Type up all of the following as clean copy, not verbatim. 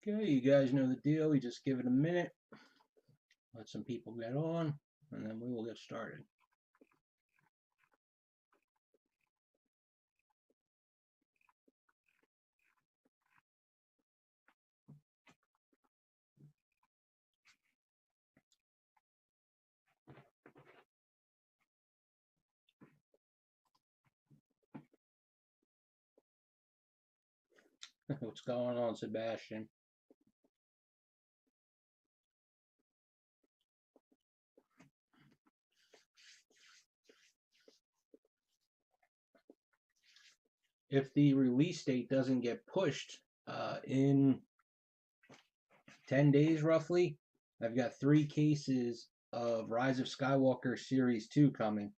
Okay, you guys know the deal. We just give it a minute, let some people get on, and then we will get started. What's going on, Sebastian? If the release date doesn't get pushed in 10 days roughly, I've got 3 cases of Rise of Skywalker Series 2 coming.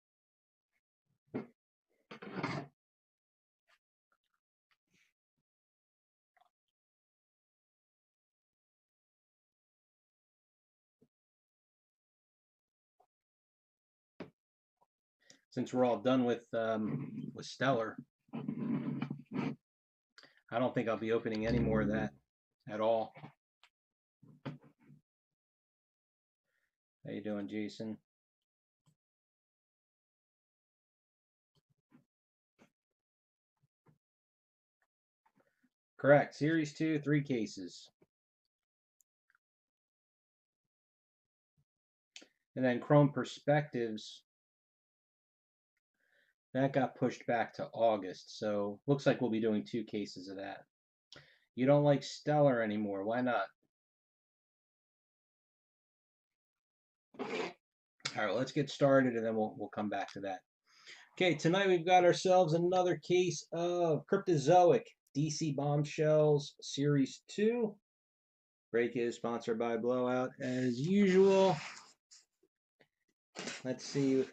Since we're all done with Stellar, I don't think I'll be opening any more of that at all. How you doing, Jason? Correct. Series 2, 3 cases. And then Chrome Perspectives, that got pushed back to August. So looks like we'll be doing 2 cases of that. You don't like Stellar anymore. Why not? All right, let's get started and then we'll come back to that. Okay, tonight we've got ourselves another case of Cryptozoic DC Bombshells Series 2. Break is sponsored by Blowout as usual. Let's see.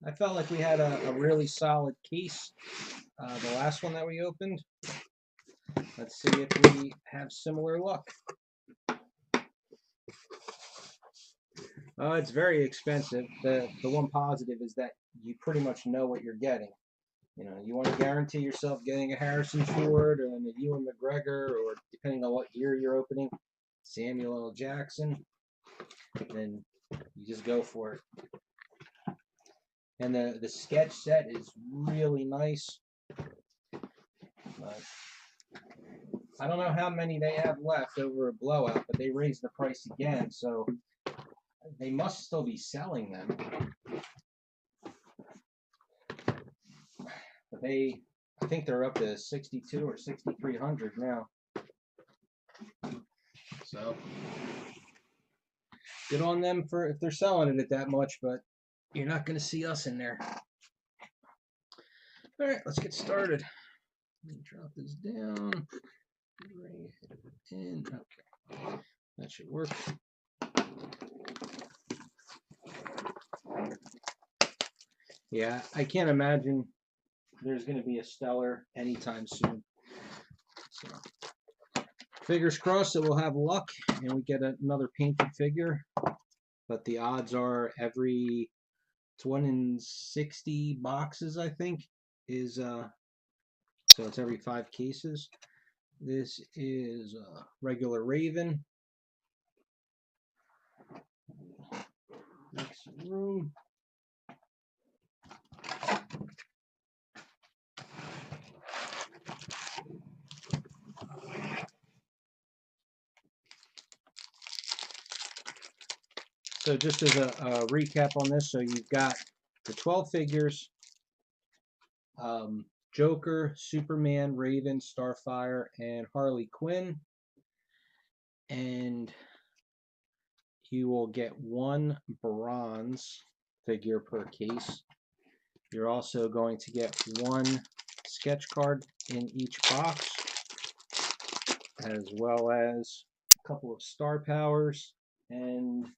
I felt like we had a really solid case, the last one that we opened. Let's see if we have similar luck. It's very expensive. The one positive is that you pretty much know what you're getting. You know, you want to guarantee yourself getting a Harrison Ford or a Ewan McGregor, or depending on what year you're opening, Samuel L. Jackson, then you just go for it. And the sketch set is really nice. But I don't know how many they have left over a Blowout, but they raised the price again, so they must still be selling them. But I think they're up to 62 or 6,300 now. So good on them for if they're selling it at that much, but you're not going to see us in there. All right, let's get started. Let me drop this down. Bring it in. Okay, that should work. Yeah, I can't imagine there's going to be a Stellar anytime soon. So, fingers crossed that we'll have luck and we get another painted figure. But the odds are it's 1 in 60 boxes, I think, is so it's every 5 cases. This is a regular Raven. Make some room. So just as a recap on this, so you've got the 12 figures, Joker, Superman, Raven, Starfire, and Harley Quinn. And you will get 1 bronze figure per case. You're also going to get 1 sketch card in each box, as well as a couple of star powers, and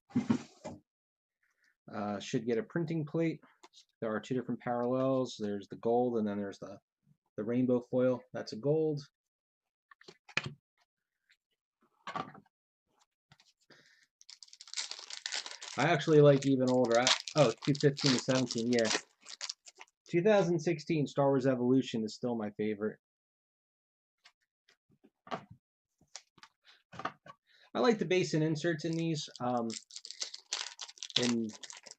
should get a printing plate. There are 2 different parallels. There's the gold, and then there's the rainbow foil. That's a gold. I actually like even older. 215 to 17, yeah. 2016 Star Wars Evolution is still my favorite. I like the base and inserts in these. And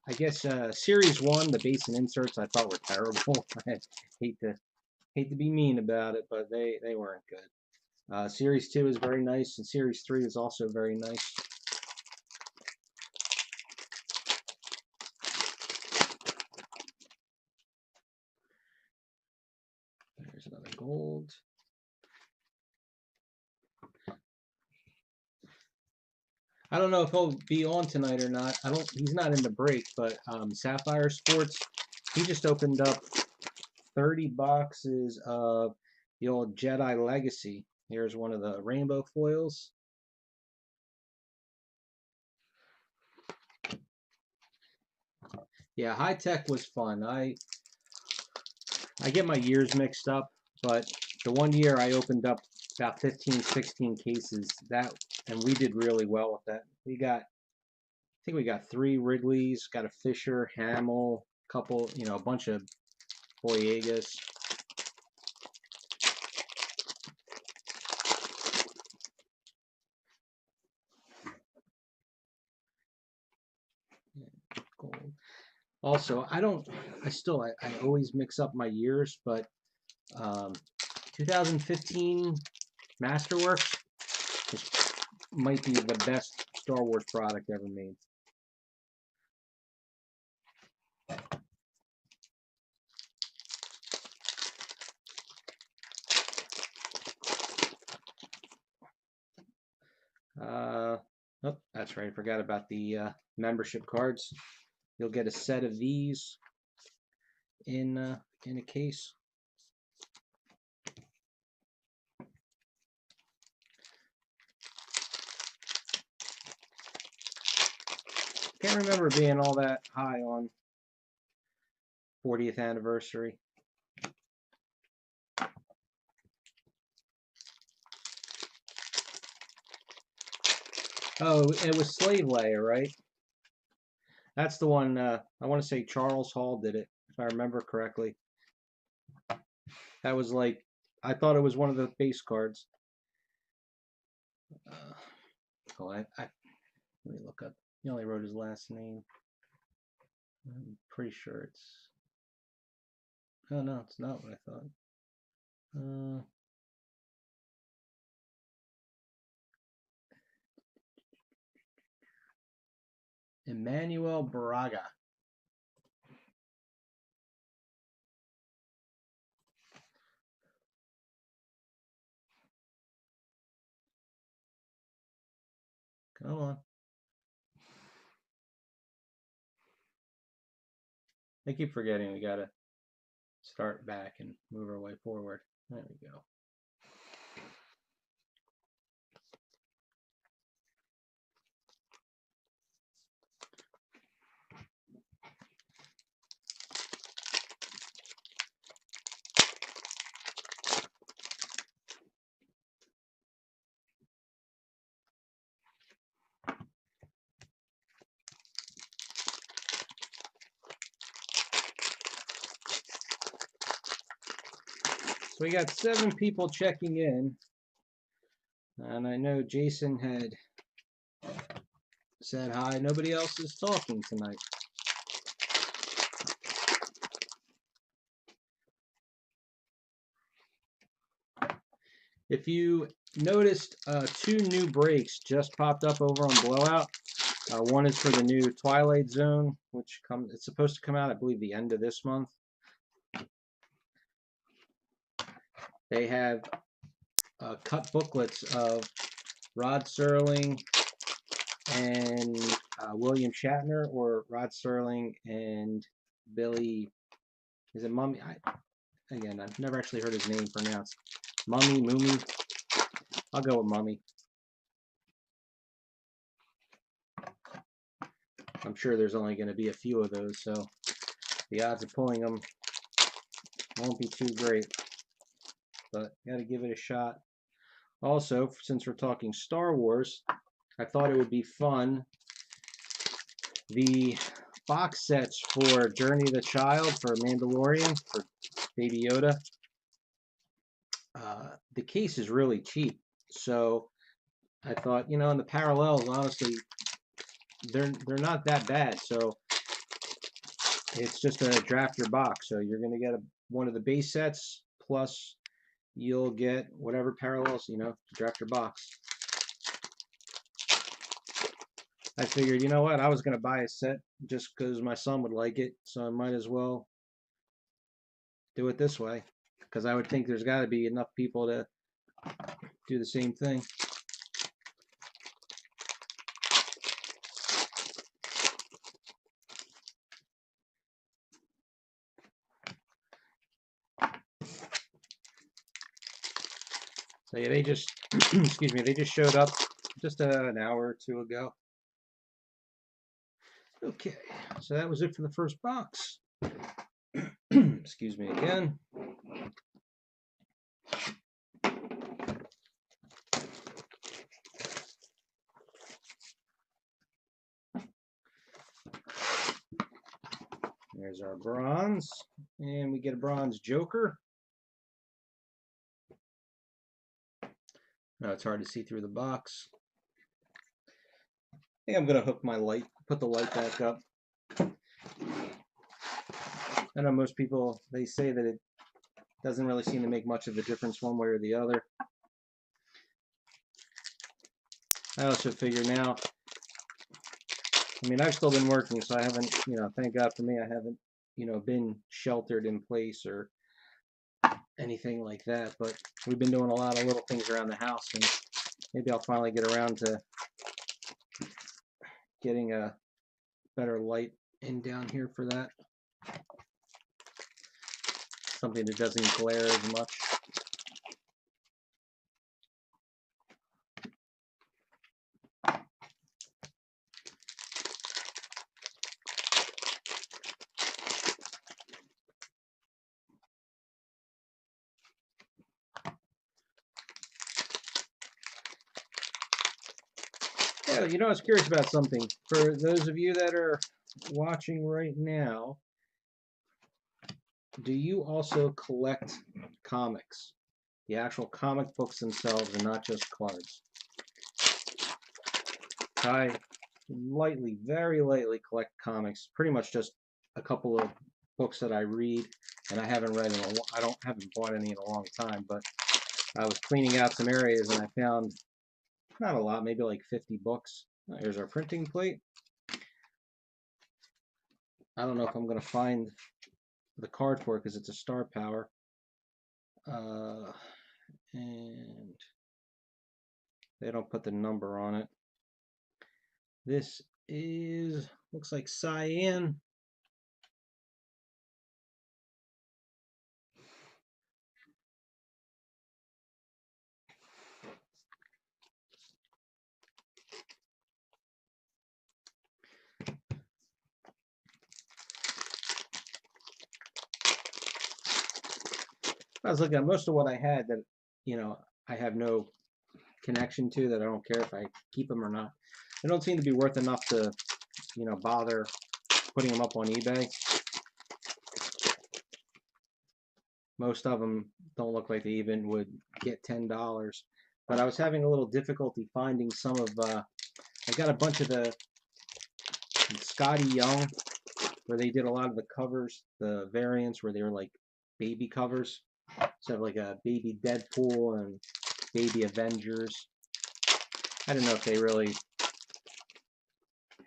I guess Series 1, the base and inserts I thought were terrible. I hate to be mean about it, but they weren't good. Series 2 is very nice, and Series 3 is also very nice. There's another gold. I don't know if he'll be on tonight or not. He's not in the break, but Sapphire Sports, he just opened up 30 boxes of the old Jedi Legacy. Here's one of the rainbow foils. Yeah, High Tech was fun. I get my years mixed up, but the one year I opened up about 15, 16 cases, and we did really well with that. I think we got 3 Wrigley's, got a Fisher, Hamill, couple, a bunch of Boyegas. Gold. Also, I always mix up my years, but 2015 Masterworks might be the best Star Wars product ever made. Oh, that's right. I forgot about the membership cards. You'll get a set of these in a case. Can't remember being all that high on 40th anniversary. Oh, it was Slave Layer, right? That's the one, I want to say Charles Hall did it, if I remember correctly. That was like, I thought it was one of the base cards. Let me look up. He only wrote his last name. I'm pretty sure it's... Oh, no, it's not what I thought. Emmanuel Braga. Come on. I keep forgetting we gotta start back and move our way forward. There we go. So we got 7 people checking in, and I know Jason had said hi. Nobody else is talking tonight. If you noticed, 2 new breaks just popped up over on Blowout. One is for the new Twilight Zone, which it's supposed to come out, I believe, the end of this month. They have cut booklets of Rod Serling and William Shatner, or Rod Serling and Billy. Is it Mummy? Again, I've never actually heard his name pronounced. Mummy. I'll go with Mummy. I'm sure there's only going to be a few of those, so the odds of pulling them won't be too great. But got to give it a shot. Also, since we're talking Star Wars, I thought it would be fun. The box sets for Journey of the Child, for Mandalorian, for Baby Yoda, the case is really cheap. So I thought, you know, and the parallels, honestly, they're not that bad. So it's just a draft your box. So you're gonna get one of the base sets plus you'll get whatever parallels, you know, to draft your box. I figured, you know what, I was gonna buy a set just because my son would like it, so I might as well do it this way. Because I would think there's got to be enough people to do the same thing. So yeah, they just, excuse me, they just showed up just an hour or two ago. Okay, so that was it for the first box. Excuse me again. There's our bronze, and we get a bronze Joker. Now it's hard to see through the box. I think I'm gonna hook my light, put the light back up. I know most people, they say that it doesn't really seem to make much of a difference one way or the other. I also figure now, I mean, I've still been working, so I haven't, you know, thank God for me, I haven't, you know, been sheltered in place or anything like that. But we've been doing a lot of little things around the house, and maybe I'll finally get around to getting a better light in down here for that. Something that doesn't glare as much. Yeah, you know, I was curious about something. For those of you that are watching right now, do you also collect comics? The actual comic books themselves and not just cards? I lightly, very lightly collect comics. Pretty much just a couple of books that I read, and I haven't read in haven't bought any in a long time, but I was cleaning out some areas and I found not a lot, maybe like 50 books. Here's our printing plate. I don't know if I'm going to find the card for it because it's a Star Power. And they don't put the number on it. This is, looks like cyan. I was looking at most of what I had that, you know, I have no connection to, that I don't care if I keep them or not. They don't seem to be worth enough to, you know, bother putting them up on eBay. Most of them don't look like they even would get $10. But I was having a little difficulty finding some of, I got a bunch of the Scotty Young, where they did a lot of the covers, the variants where they were like baby covers. So like a baby Deadpool and baby Avengers. I don't know if they really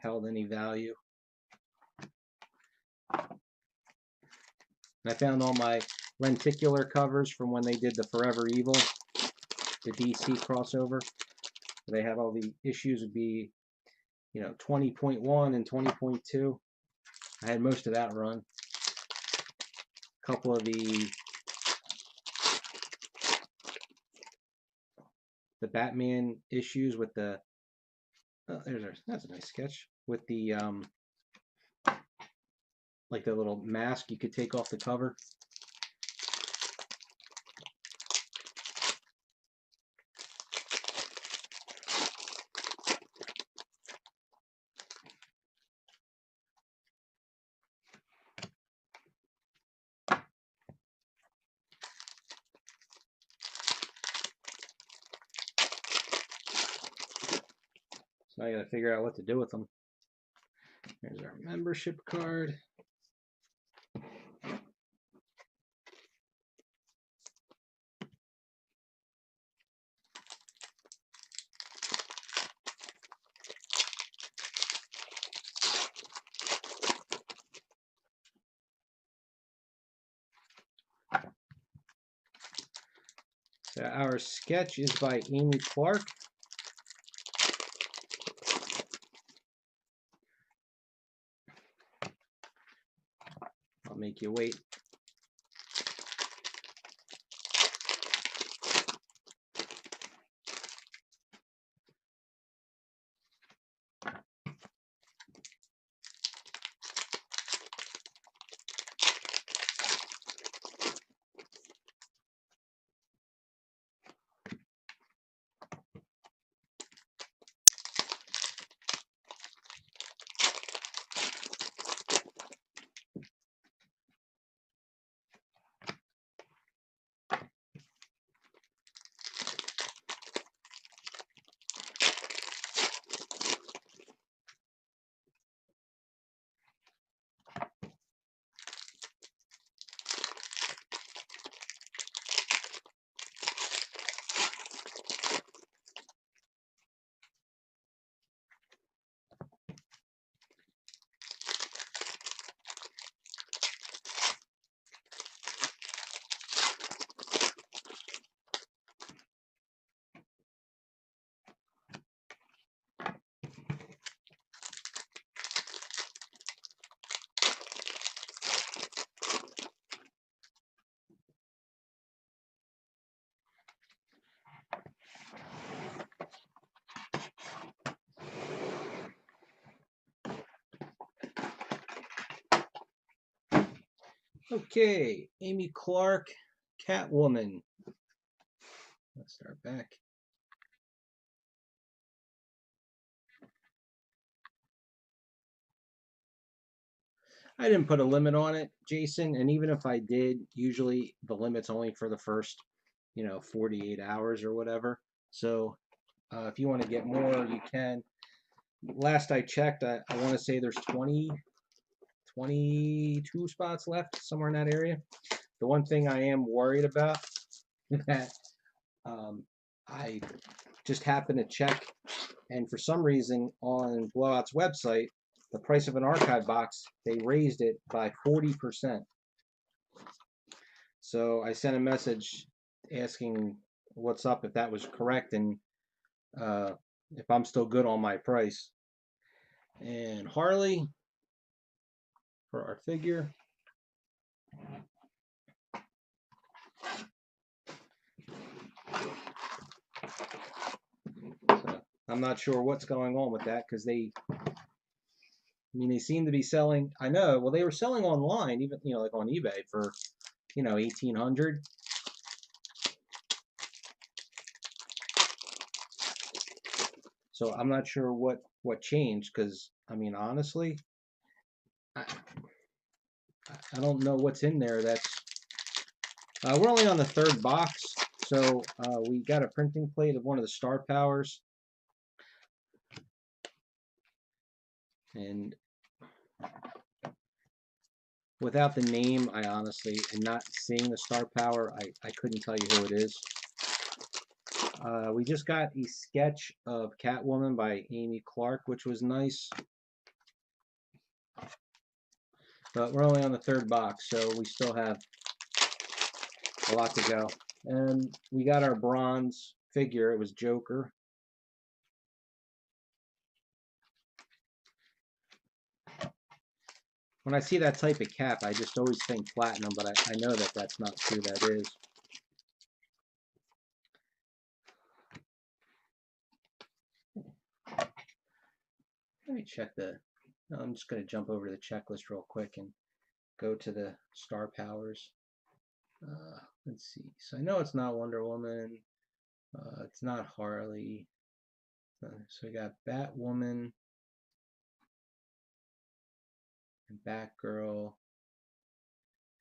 held any value. And I found all my lenticular covers from when they did the Forever Evil, the DC crossover. They had all the issues would be, you know, 20.1 and 20.2. I had most of that run. A couple of the Batman issues with the, oh, that's a nice sketch with the like the little mask you could take off the cover. So I got to figure out what to do with them. Here's our membership card. So our sketch is by Amy Clark. I'll make you wait. Okay, Amy Clark, Catwoman. Let's start back. I didn't put a limit on it, Jason, and even if I did, usually the limit's only for the first, 48 hours or whatever. So if you want to get more, you can. Last I checked, I want to say there's 22 spots left, somewhere in that area. The one thing I am worried about that I just happened to check, and for some reason on Blowout's website, the price of an archive box, they raised it by 40%. So I sent a message asking what's up, if that was correct, and if I'm still good on my price. And Harley, for our figure. So I'm not sure what's going on with that, because they seem to be selling. I know. Well, they were selling online, even like on eBay for 1,800. So I'm not sure what changed, because honestly, I don't know what's in there. That's we're only on the third box, so we got a printing plate of one of the star powers, and without the name, I honestly, and not seeing the star power, I couldn't tell you who it is. We just got a sketch of Catwoman by Amy Clark, which was nice. But we're only on the third box, so we still have a lot to go. And we got our bronze figure. It was Joker. When I see that type of cap, I just always think platinum, but I know that that's not who that is. Let me check I'm just going to jump over to the checklist real quick and go to the star powers. Let's see. So I know it's not Wonder Woman. It's not Harley. So we got Batwoman and Batgirl.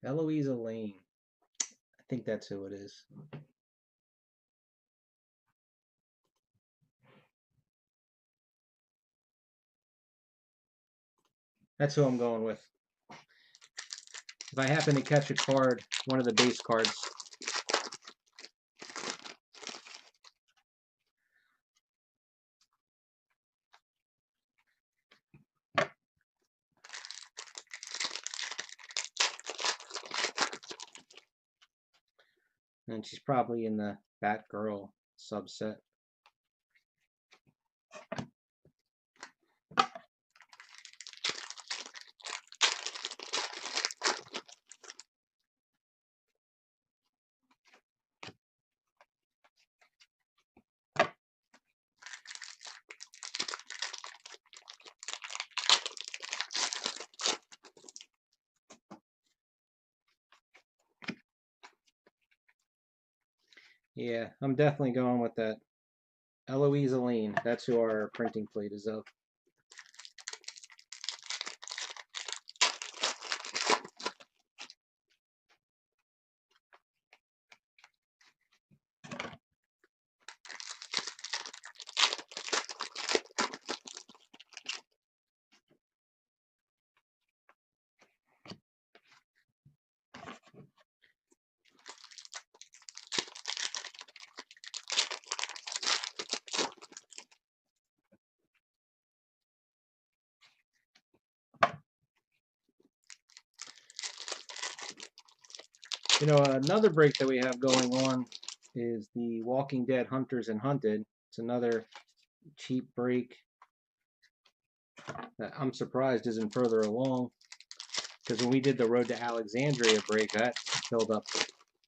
Eloise Lane. I think that's who it is. That's who I'm going with. If I happen to catch a card, one of the base cards. And she's probably in the Batgirl subset. Yeah, I'm definitely going with that. Eloise Aline. That's who our printing plate is of. You know, another break that we have going on is the Walking Dead Hunters and Hunted. It's another cheap break that I'm surprised isn't further along, because when we did the Road to Alexandria break, that filled up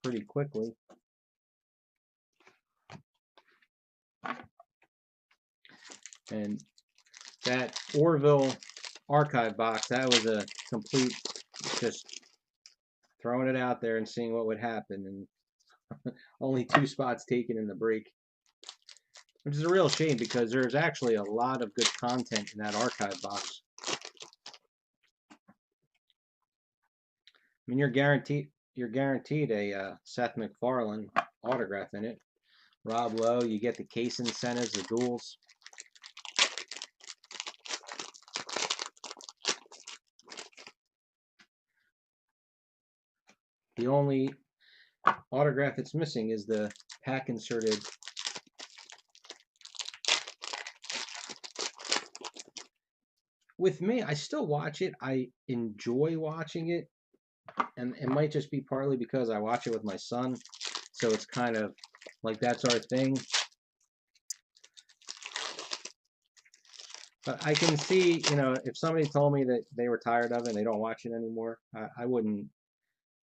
pretty quickly. And that Orville archive box, that was a complete just throwing it out there and seeing what would happen, and only 2 spots taken in the break, which is a real shame because there's actually a lot of good content in that archive box. I mean, you're guaranteed a Seth MacFarlane autograph in it. Rob Lowe, you get the case incentives, the duels. The only autograph it's missing is the pack inserted. With me, I still watch it. I enjoy watching it, and it might just be partly because I watch it with my son, so it's kind of like that's our thing. But I can see, you know, if somebody told me that they were tired of it and they don't watch it anymore, I wouldn't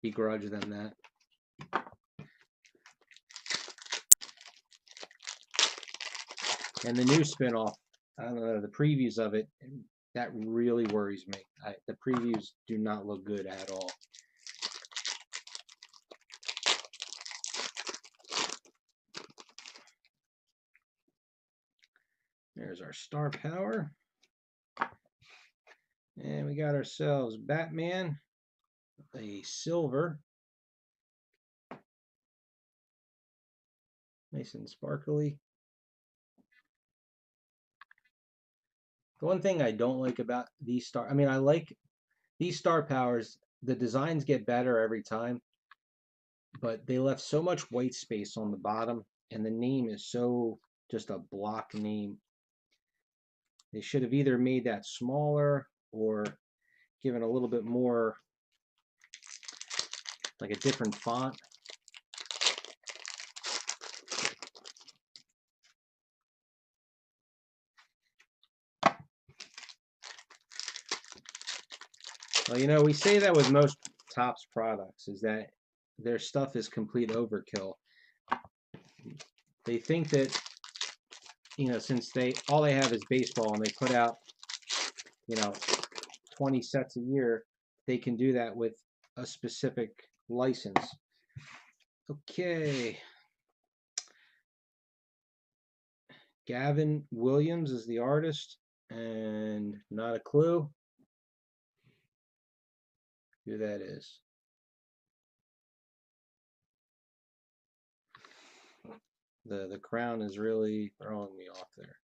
begrudge them that. And the new spin-off, I don't know, the previews of it, that really worries me. The previews do not look good at all. There's our star power. And we got ourselves Batman, a silver. Nice and sparkly. The one thing I don't like about these I like these star powers, the designs get better every time, but they left so much white space on the bottom, and the name is so just a block name. They should have either made that smaller or given a little bit more, like a different font. Well, you know, we say that with most Topps products, is that their stuff is complete overkill. They think that, you know, since all they have is baseball and they put out, you know, 20 sets a year, they can do that with a specific license. Okay. Gavin Williams is the artist, and not a clue who that is. The crown is really throwing me off there.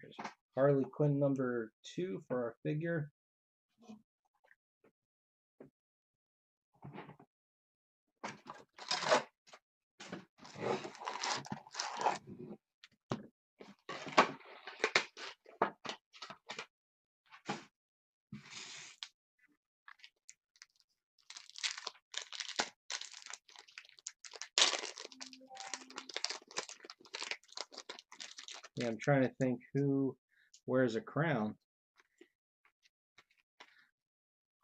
Here's Harley Quinn number 2 for our figure. Yeah, I'm trying to think who wears a crown.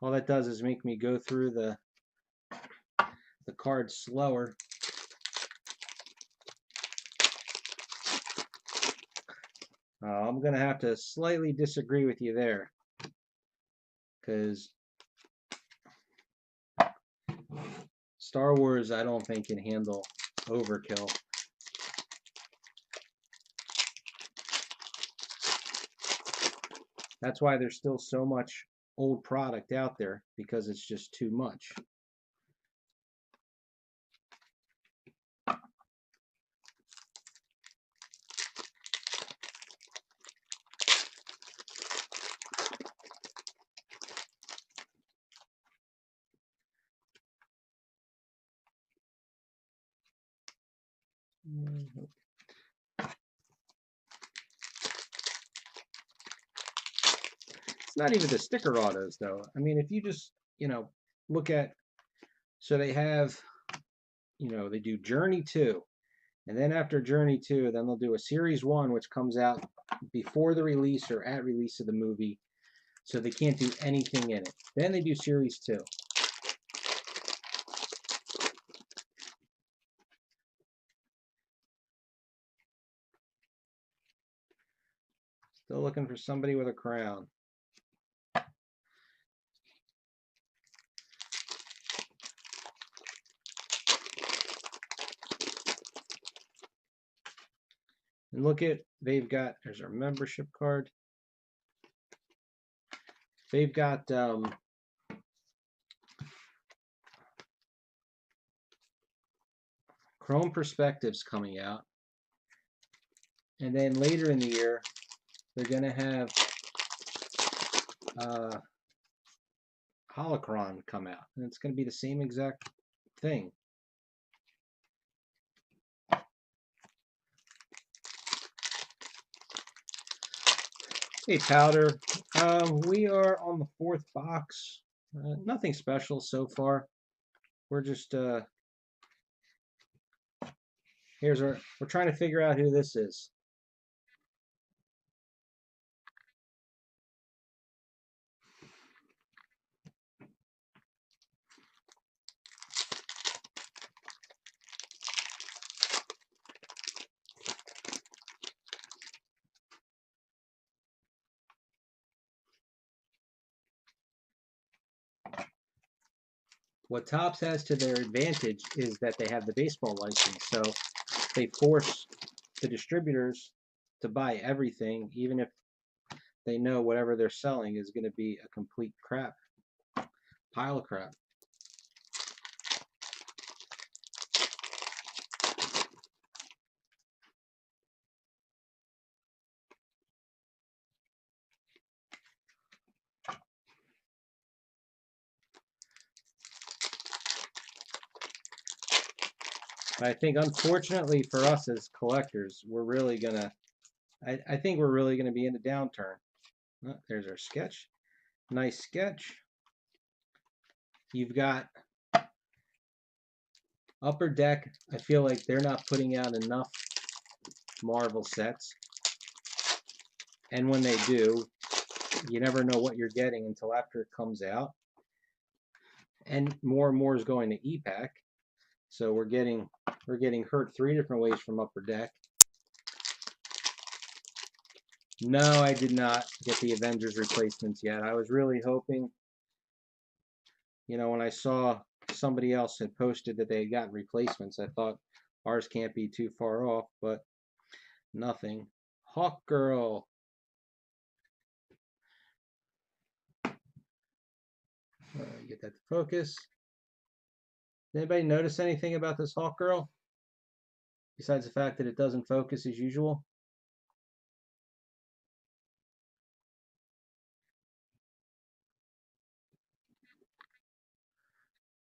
All that does is make me go through the cards slower. I'm going to have to slightly disagree with you there, because Star Wars I don't think can handle overkill. That's why there's still so much old product out there, because it's just too much. It's not even the sticker autos, though. I mean, if you just, look at, so they have, they do Journey 2, and then after Journey 2, then they'll do a Series 1, which comes out before the release or at release of the movie, so they can't do anything in it. Then they do Series 2. Still looking for somebody with a crown. And look at, there's our membership card. They've got Chrome Perspectives coming out. And then later in the year, they're going to have Holocron come out. And it's going to be the same exact thing. Hey, Powder. We are on the 4th box. Nothing special so far. We're just we're trying to figure out who this is. What Topps has to their advantage is that they have the baseball license, so they force the distributors to buy everything, even if they know whatever they're selling is going to be a complete crap, pile of crap. I think, unfortunately for us as collectors, we're really gonna, I think we're really gonna be in a downturn. Oh, there's our sketch. Nice sketch. You've got Upper Deck. I feel like they're not putting out enough Marvel sets. And when they do, you never know what you're getting until after it comes out. And more is going to EPAC. So we're getting hurt 3 different ways from Upper Deck. No, I did not get the Avengers replacements yet. I was really hoping, when I saw somebody else had posted that they had gotten replacements. I thought ours can't be too far off, but nothing. Hawk Girl. Get that to focus. Did anybody notice anything about this Hawk Girl? Besides the fact that it doesn't focus as usual?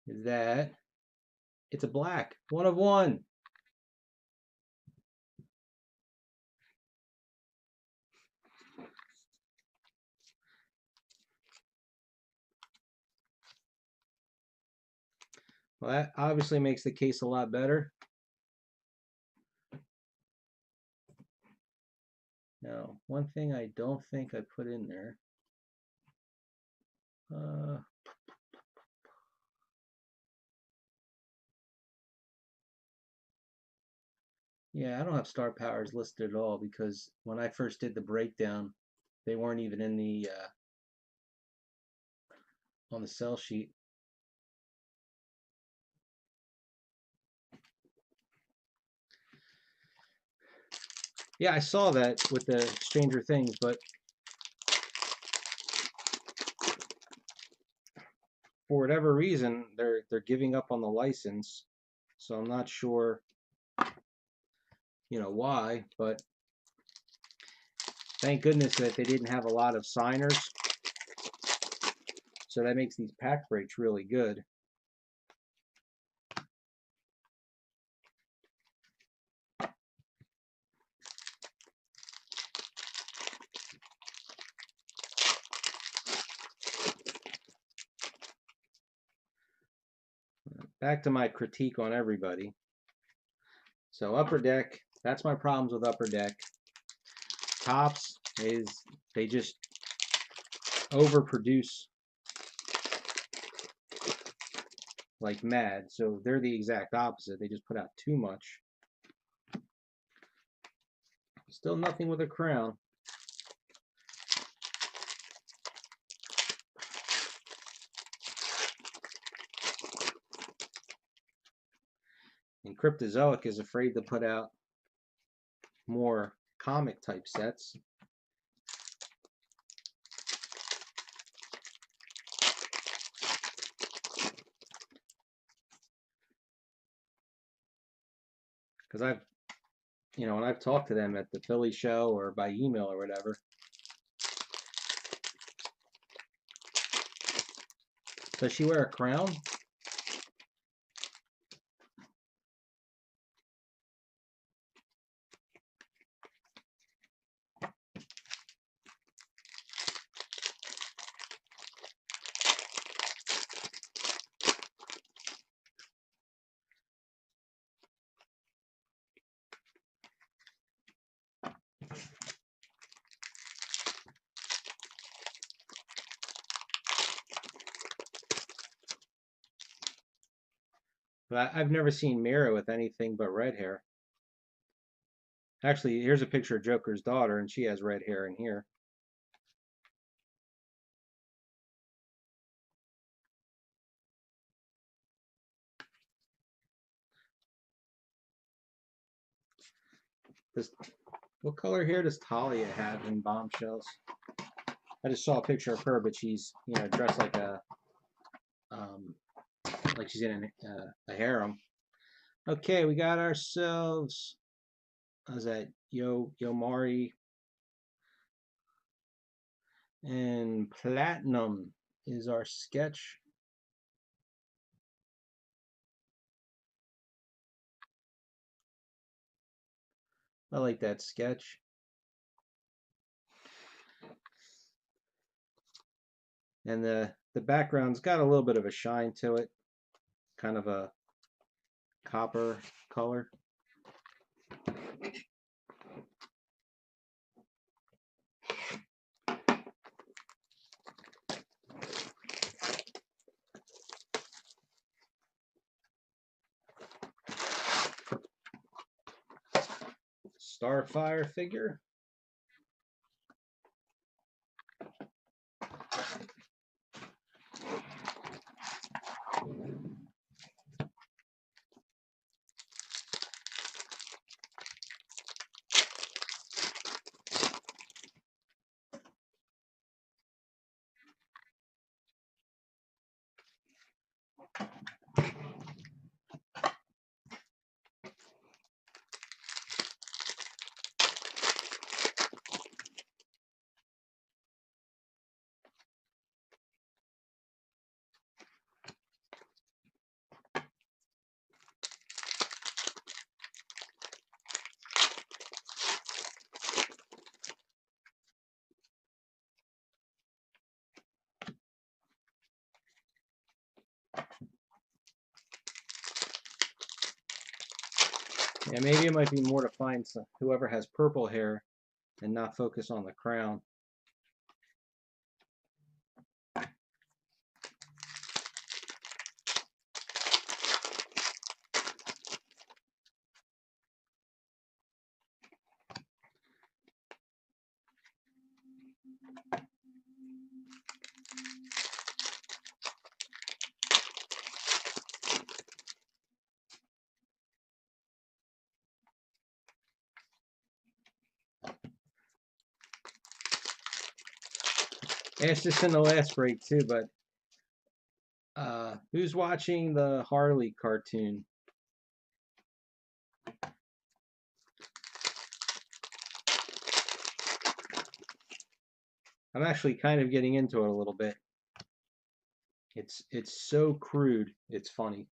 Is that it's a black. One of one. Well, that obviously makes the case a lot better. Now, one thing I don't think I put in there. Yeah, I don't have star powers listed at all because when I first did the breakdown, they weren't even in the on the cell sheet. Yeah, I saw that with the Stranger Things, but for whatever reason, they're giving up on the license. So I'm not sure, why, but thank goodness that they didn't have a lot of signers. So that makes these pack breaks really good. Back to my critique on everybody. So Upper Deck, that's my problems with Upper Deck. Tops is they just overproduce like mad. So they're the exact opposite. They just put out too much. Still nothing with a crown. And Cryptozoic is afraid to put out more comic type sets. Because when I've talked to them at the Philly show or by email or whatever, does she wear a crown? But I've never seen Mira with anything but red hair. Actually, here's a picture of Joker's daughter, and she has red hair in here. What color hair does Talia have in Bombshells? I just saw a picture of her, but she's dressed like like she's in a harem. Okay, we got ourselves. How's that? Yomari and Platinum is our sketch. I like that sketch. And the background's got a little bit of a shine to it, kind of a copper color. Starfire figure. Yeah, maybe it might be more to find whoever has purple hair and not focus on the crown. I asked this in the last break too, but who's watching the Harley cartoon? I'm actually kind of getting into it a little bit. It's so crude, it's funny.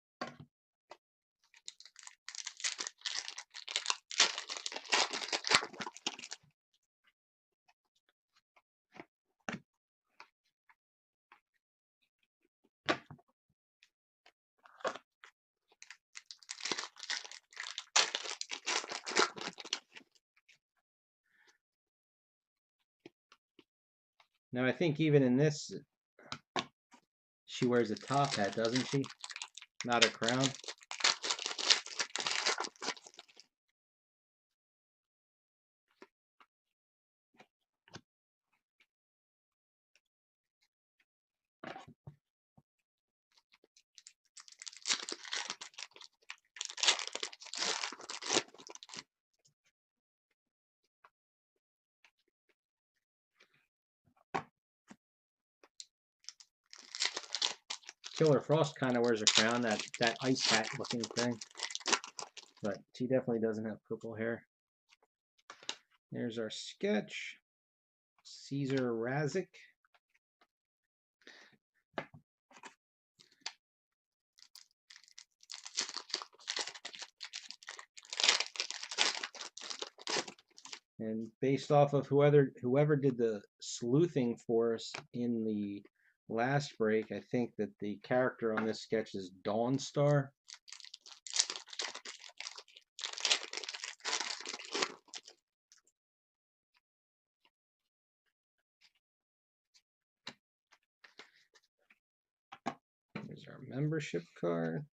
Now I think even in this, she wears a top hat, doesn't she? Not a crown. Killer Frost kind of wears a crown, that ice hat looking thing. But she definitely doesn't have purple hair. There's our sketch. Caesar Razik. And based off of whoever did the sleuthing for us in the last break, I think that the character on this sketch is Dawnstar. Here's our membership card.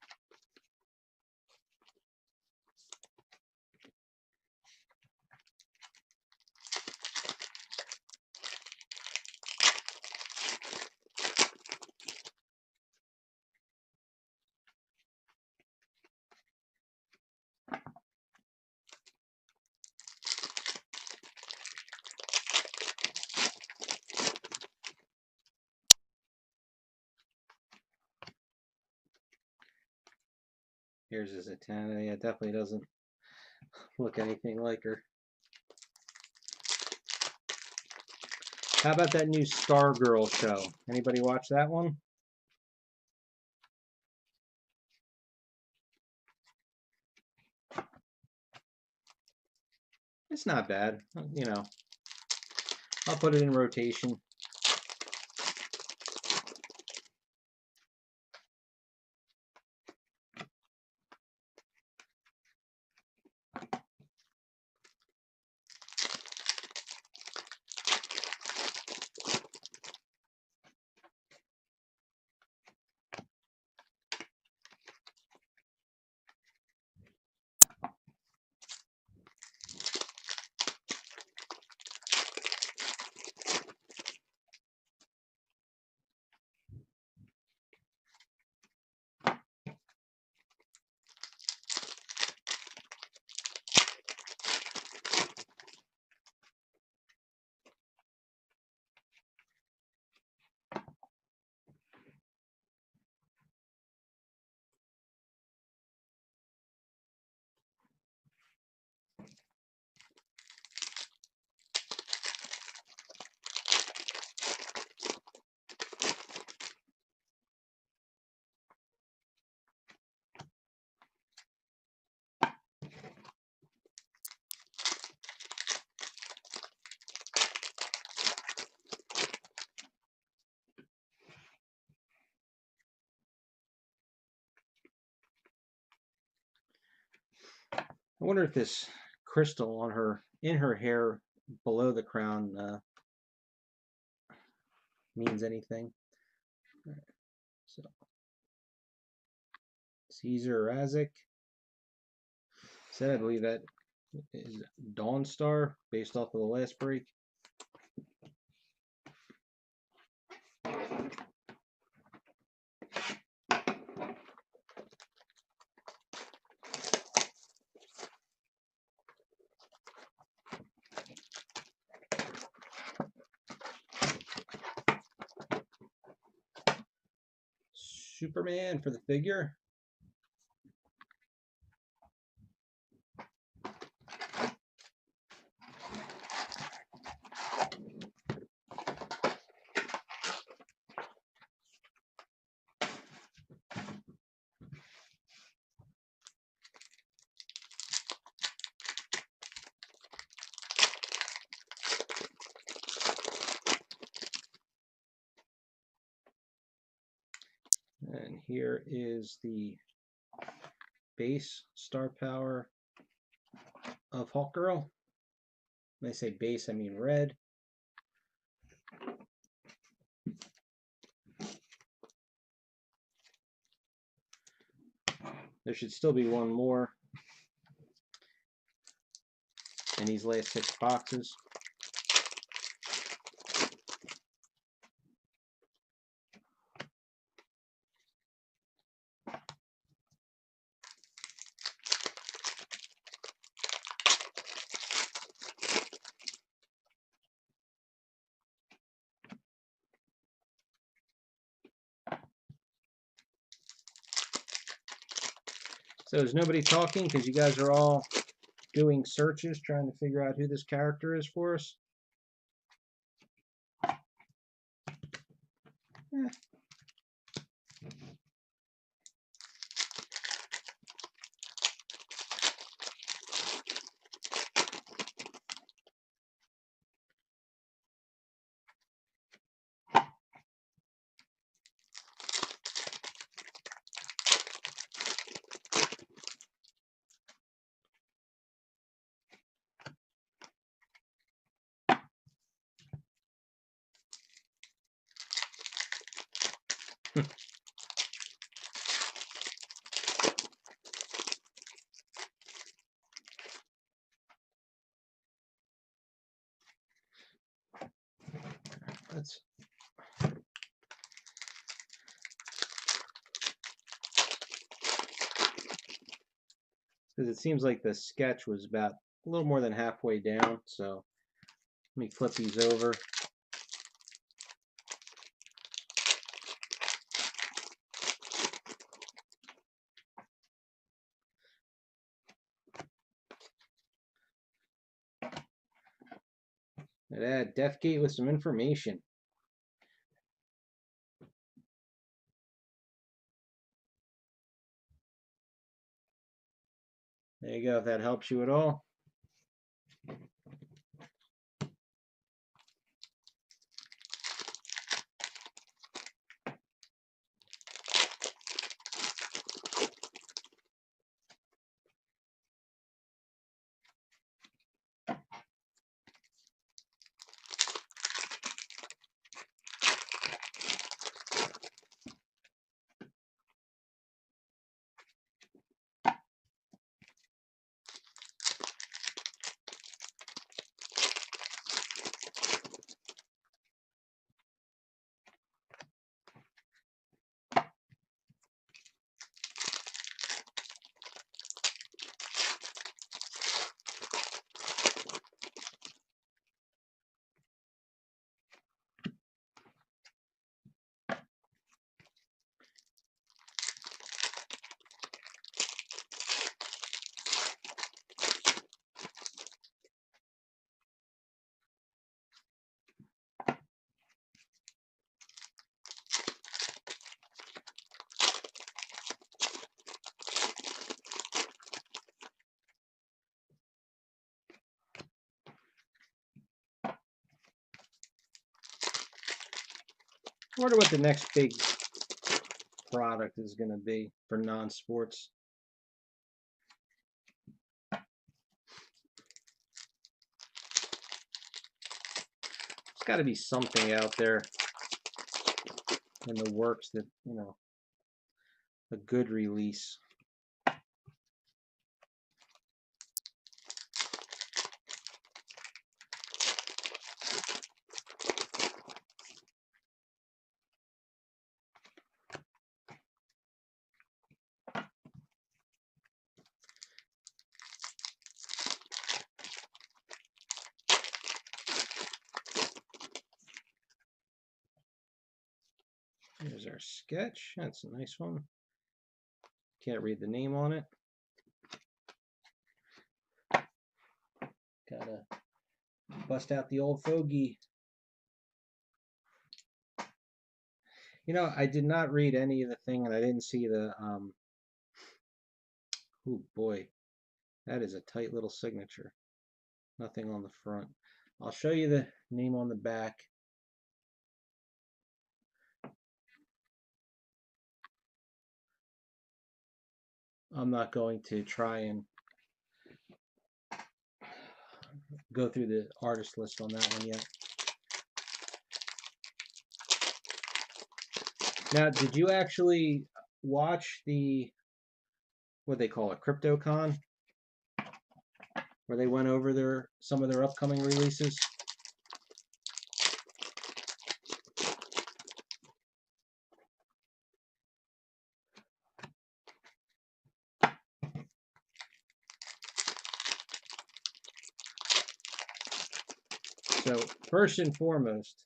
Here's Zatanna. Yeah, it definitely doesn't look anything like her. How about that new Stargirl show? Anybody watch that one? It's not bad. You know, I'll put it in rotation. I wonder if this crystal on her, in her hair below the crown, means anything. So, Caesar Razic. Said I believe that is Dawn Star, based off of the last break. Superman for the figure. And here is the base star power of Hawkgirl. When I say base, I mean red. There should still be one more in these last 6 boxes. So is nobody talking because you guys are all doing searches trying to figure out who this character is for us? Let's because it seems like the sketch was about a little more than halfway down, so let me flip these over. And add Deathgate with some information. There you go, if that helps you at all. I wonder what the next big product is going to be for non-sports. got to be something out there in the works that, you know, a good release. Here's our sketch. That's a nice one. Can't read the name on it. Gotta bust out the old fogey. You know, I did not read any of the thing, and I didn't see the, oh boy, that is a tight little signature. Nothing on the front. I'll show you the name on the back. I'm not going to try and go through the artist list on that one yet. Now, did you actually watch the, what they call it, CryptoCon, where they went over some of their upcoming releases? So first and foremost,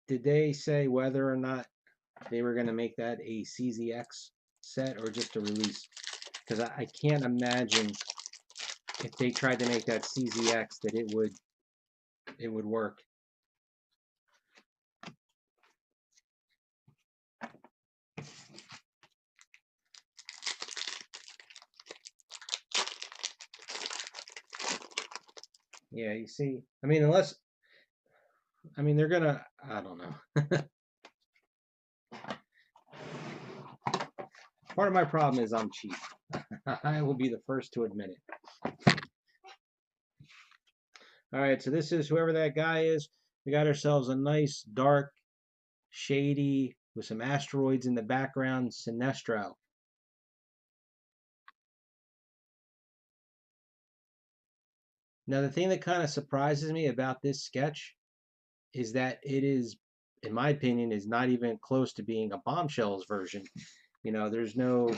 did they say whether or not they were going to make that a CZX set or just a release? Because I can't imagine if they tried to make that CZX that it would work. Yeah, you see, I mean, they're gonna, I don't know. Part of my problem is I'm cheap. I will be the first to admit it. All right, so this is whoever that guy is. We got ourselves a nice, dark, shady, with some asteroids in the background, Sinestro. Now, the thing that kind of surprises me about this sketch is that it is, in my opinion, is not even close to being a Bombshells version. You know, there's no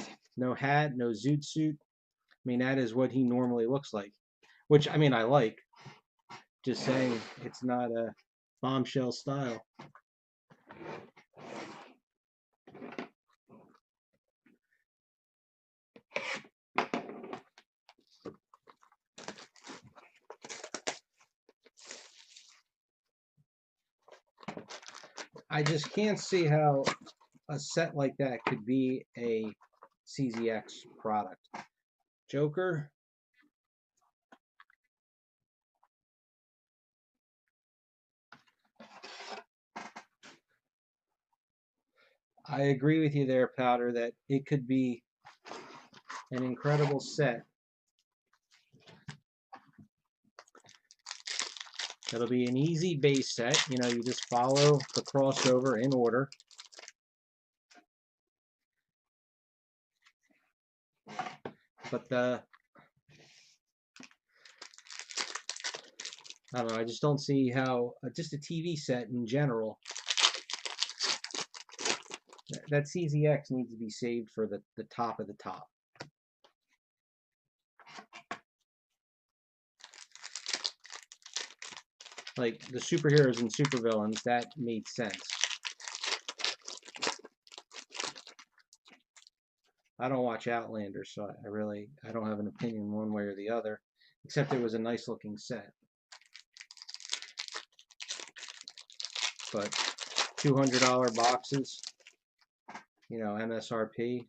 hat, no zoot suit. I mean, that is what he normally looks like, which, I mean, I like. Just saying, it's not a Bombshell style. I just can't see how a set like that could be a CZX product. Joker. I agree with you there, Powder, that it could be an incredible set. It'll be an easy base set. You know, you just follow the crossover in order. But I don't know, I just don't see how, just a TV set in general, that CZX needs to be saved for the top of the top. Like the superheroes and supervillains, that made sense. I don't watch Outlander, so I don't have an opinion one way or the other, except it was a nice looking set. But $200 boxes, you know, MSRP,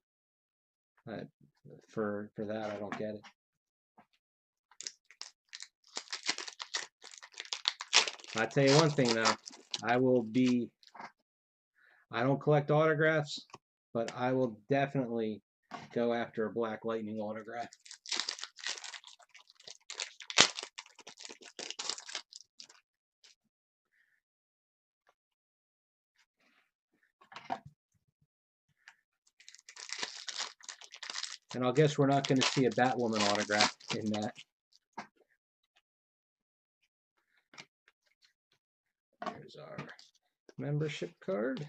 for that, I don't get it. I tell you one thing though, I don't collect autographs, but I will definitely go after a Black Lightning autograph. And I'll guess we're not going to see a Batwoman autograph in that. There's our membership card.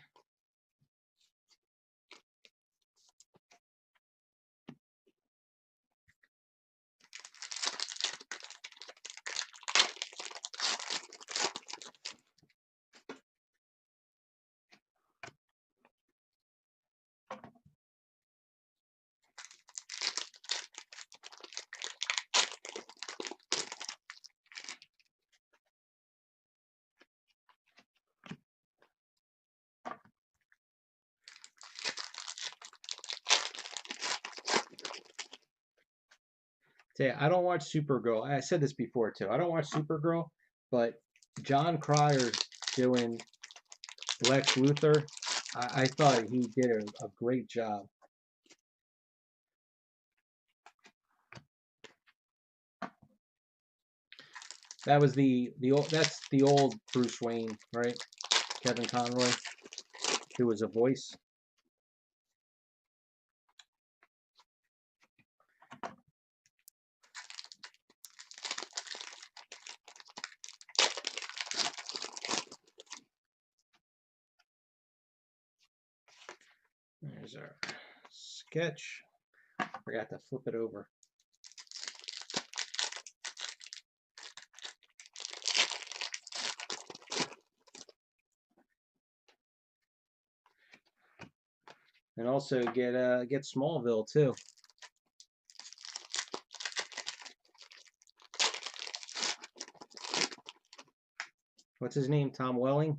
Say, I don't watch Supergirl. I said this before too. I don't watch Supergirl, but John Cryer doing Lex Luthor, I thought he did a great job. That was that's the old Bruce Wayne, right? Kevin Conroy, who was a voice. There's our sketch. Forgot to flip it over. And also get Smallville too. What's his name? Tom Welling?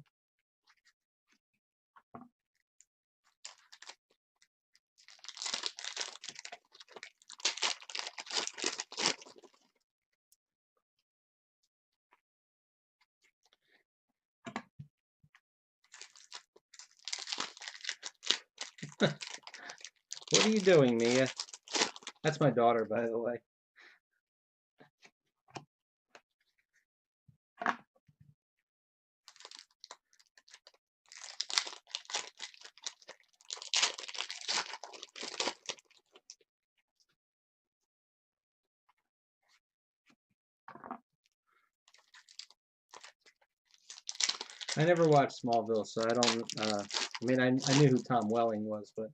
What are you doing, Mia? That's my daughter, by the way. I never watched Smallville, so I don't. I mean, I knew who Tom Welling was, but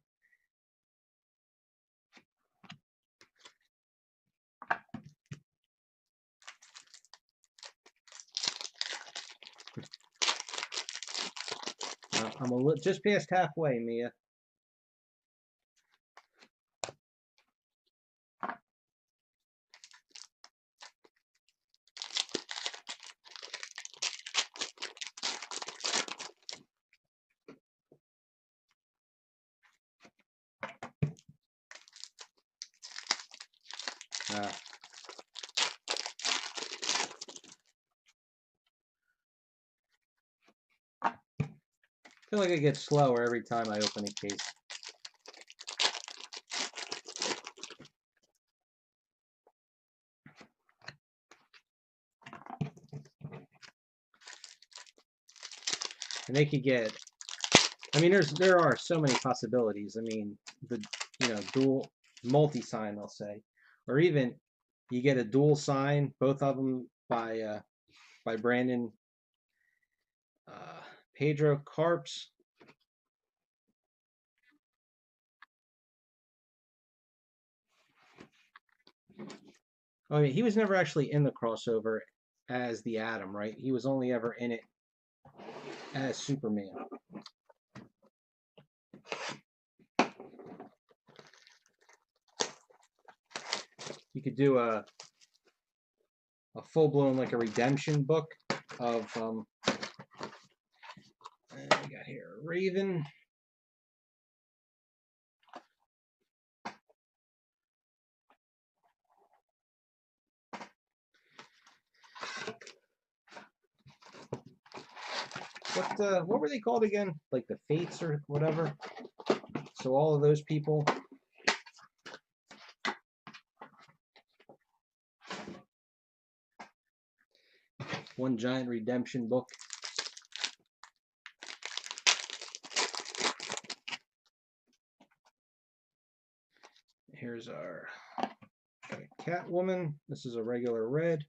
I'm just past halfway, Mia. I feel like it gets slower every time I open a case. And they could get. I mean, there are so many possibilities. I mean, the dual multi-sign, they'll say, or even you get a dual sign, both of them by Brandon Pedro Carps. Oh yeah, he was never actually in the crossover as the Atom, right? He was only ever in it as Superman. You could do a full-blown, like a redemption book of we got here Raven. What were they called again? Like the Fates or whatever. So all of those people. One giant redemption book. Here's our Catwoman. This is a regular red.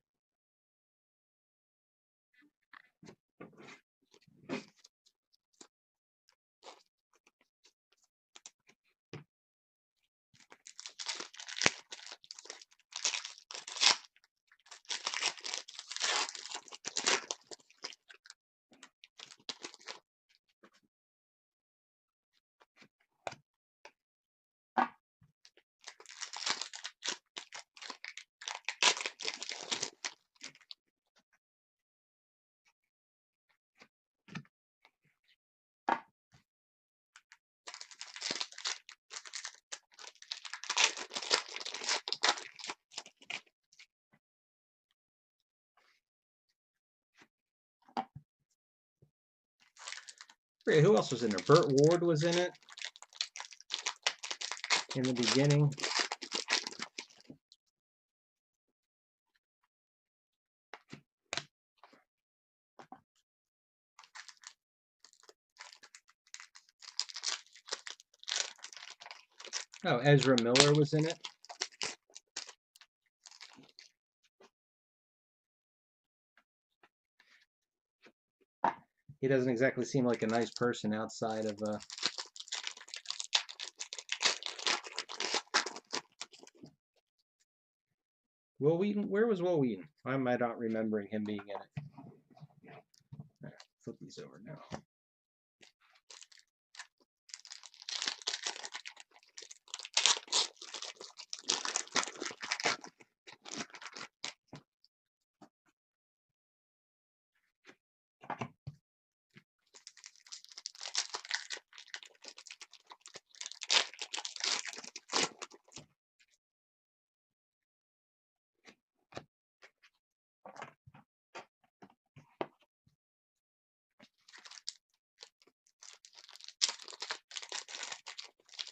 Who else was in there? Burt Ward was in it in the beginning. Oh, Ezra Miller was in it. He doesn't exactly seem like a nice person outside of Will Wheaton. Where was Will Wheaton? Why am I not remembering him being in it? Right, flip these over now.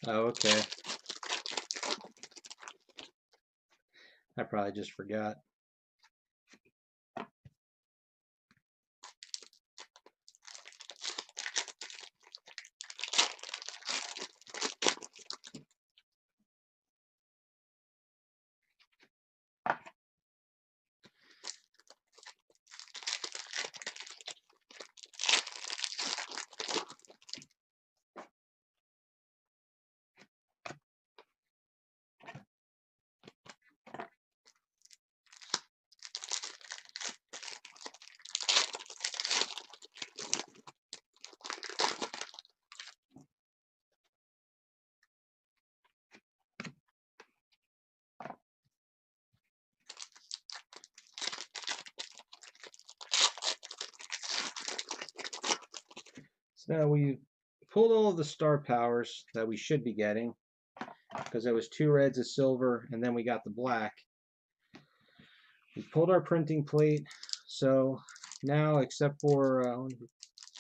Oh, okay. I probably just forgot. So now we pulled all of the star powers that we should be getting, because there was 2 reds, a silver, and then we got the black. We pulled our printing plate, so now except for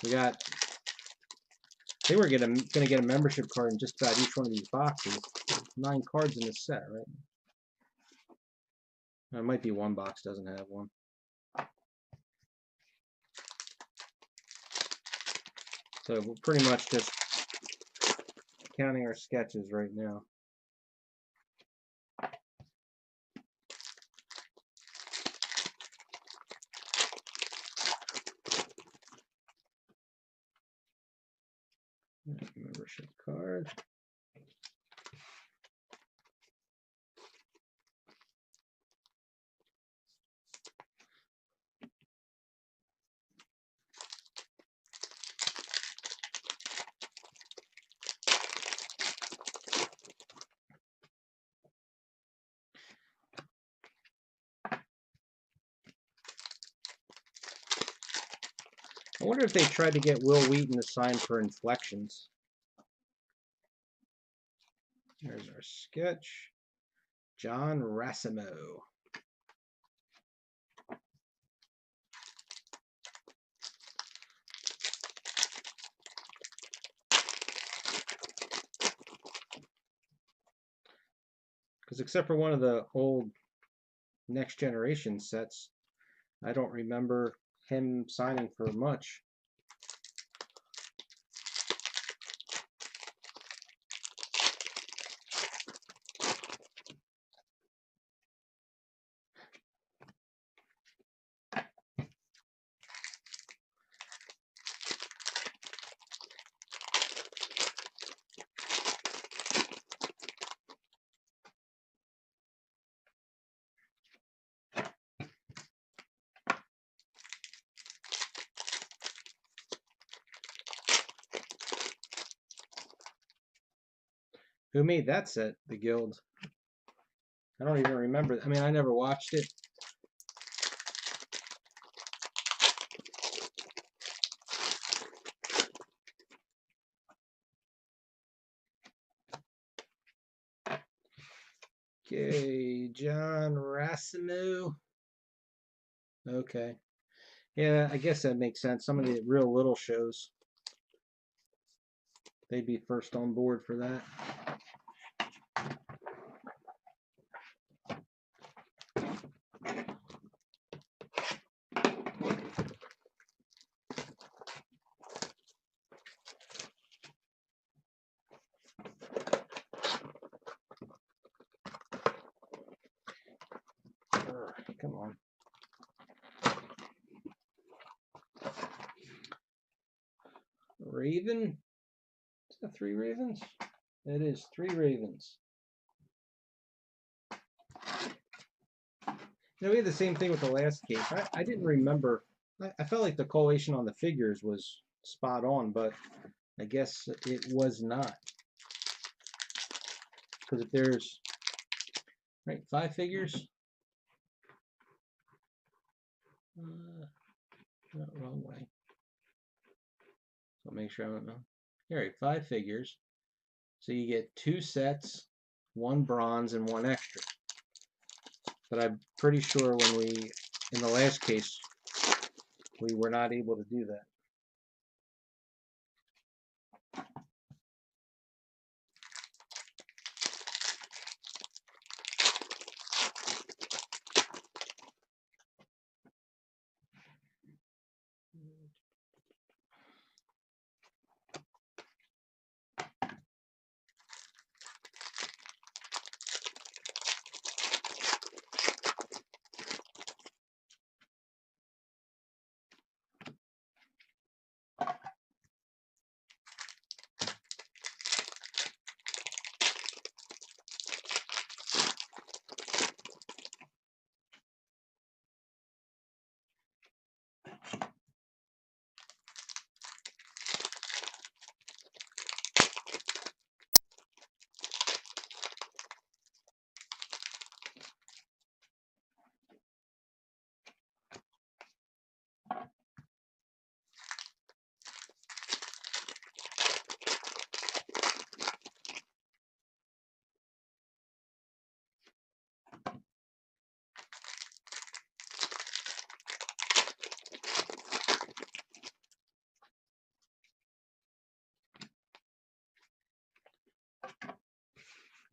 we got, I think we're gonna get a membership card in just about each one of these boxes. 9 cards in this set, right? There might be one box doesn't have one. So we're pretty much just counting our sketches right now. Membership card. I wonder if they tried to get Will Wheaton to sign for Inflections. There's our sketch. John Racimo. Because except for one of the old Next Generation sets, I don't remember him signing for much. Who made that set? The Guild. I don't even remember. I mean, I never watched it. Okay, John Racimo. Okay. Yeah, I guess that makes sense. Some of the real little shows, they'd be first on board for that. Come on. Raven? Is that 3 ravens? It is 3 ravens. You know, we had the same thing with the last case. I didn't remember. I felt like the collation on the figures was spot on, but I guess it was not. Because if there's, right, 5 figures. Not wrong way. So make sure I don't know. All right, 5 figures. So you get 2 sets, 1 bronze, and 1 extra. But I'm pretty sure when we, in the last case, we were not able to do that.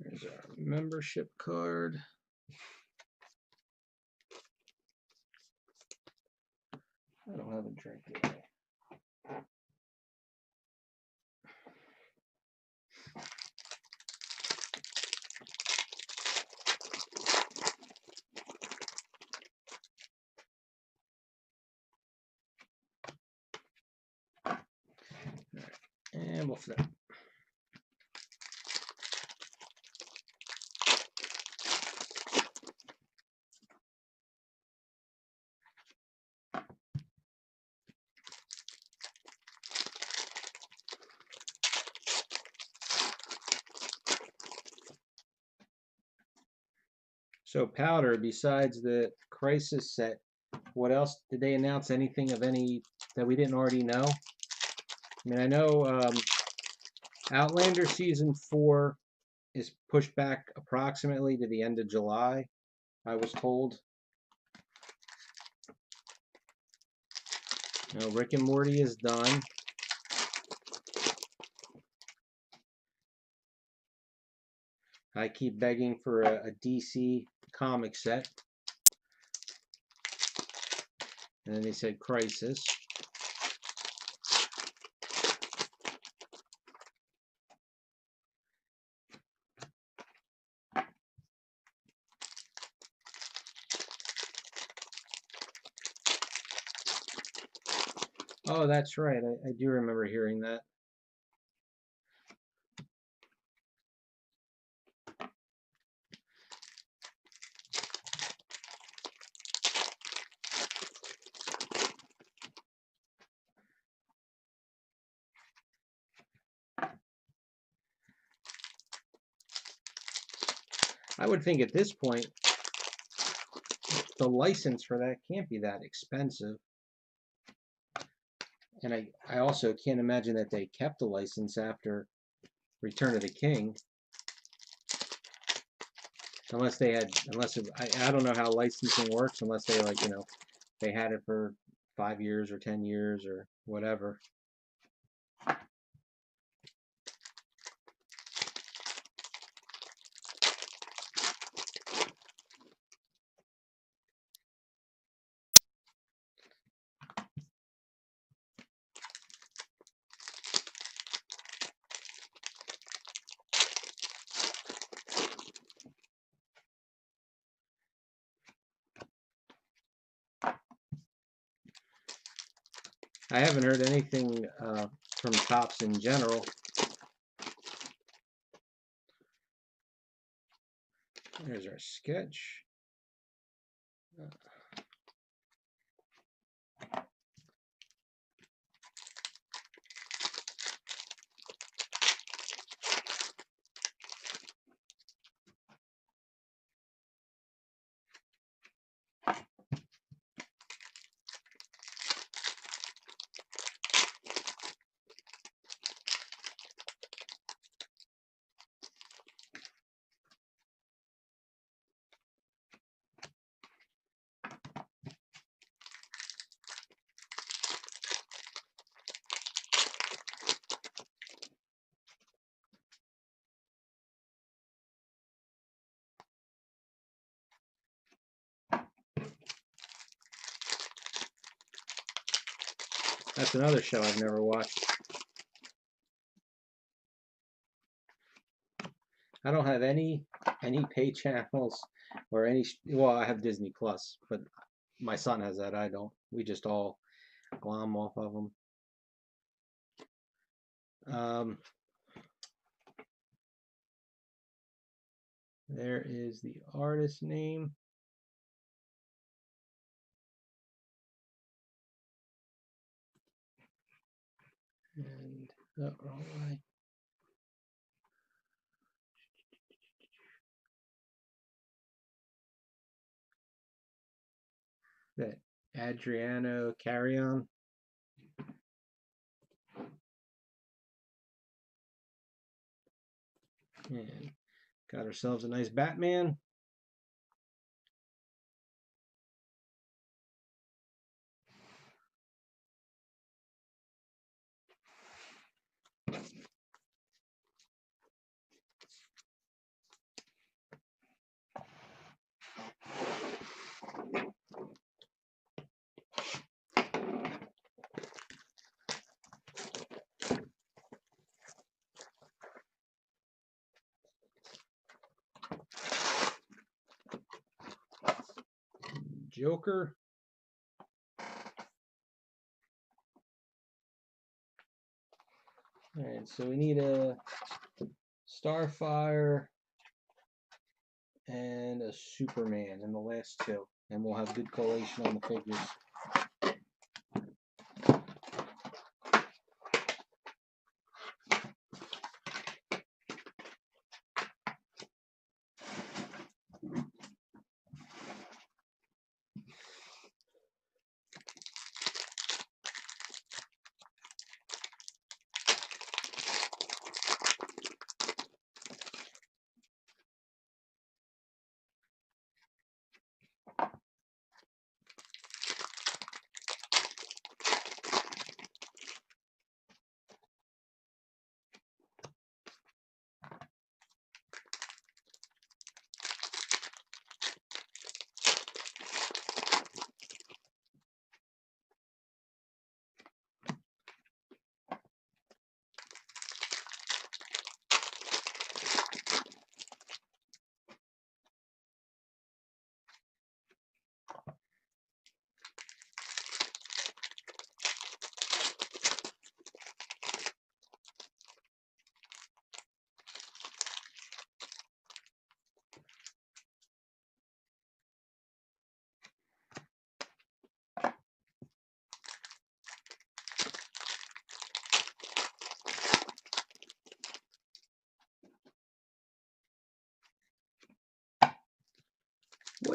There's our membership card. I don't have a drink today. And we'll flip. So Powder, besides the Crisis set, what else did they announce? Anything of any that we didn't already know? I mean, I know Outlander season 4 is pushed back approximately to the end of July, I was told. No, Rick and Morty is done. I keep begging for a DC comic set. And then they said Crisis. Oh, that's right. I do remember hearing that. I would think at this point, the license for that can't be that expensive. And I also can't imagine that they kept the license after Return of the King. Unless they had, I don't know how licensing works, unless they like, they had it for 5 years or 10 years or whatever. I haven't heard anything from Topps in general. There's our sketch. That's another show I've never watched. I don't have any pay channels or any. Well, I have Disney Plus, but my son has that. I don't. We just all glom off of them. There is the artist name. And wrong way. That Adriano Carrion. And got ourselves a nice Batman. Joker. Alright, so we need a Starfire and a Superman in the last two. And we'll have good collation on the figures.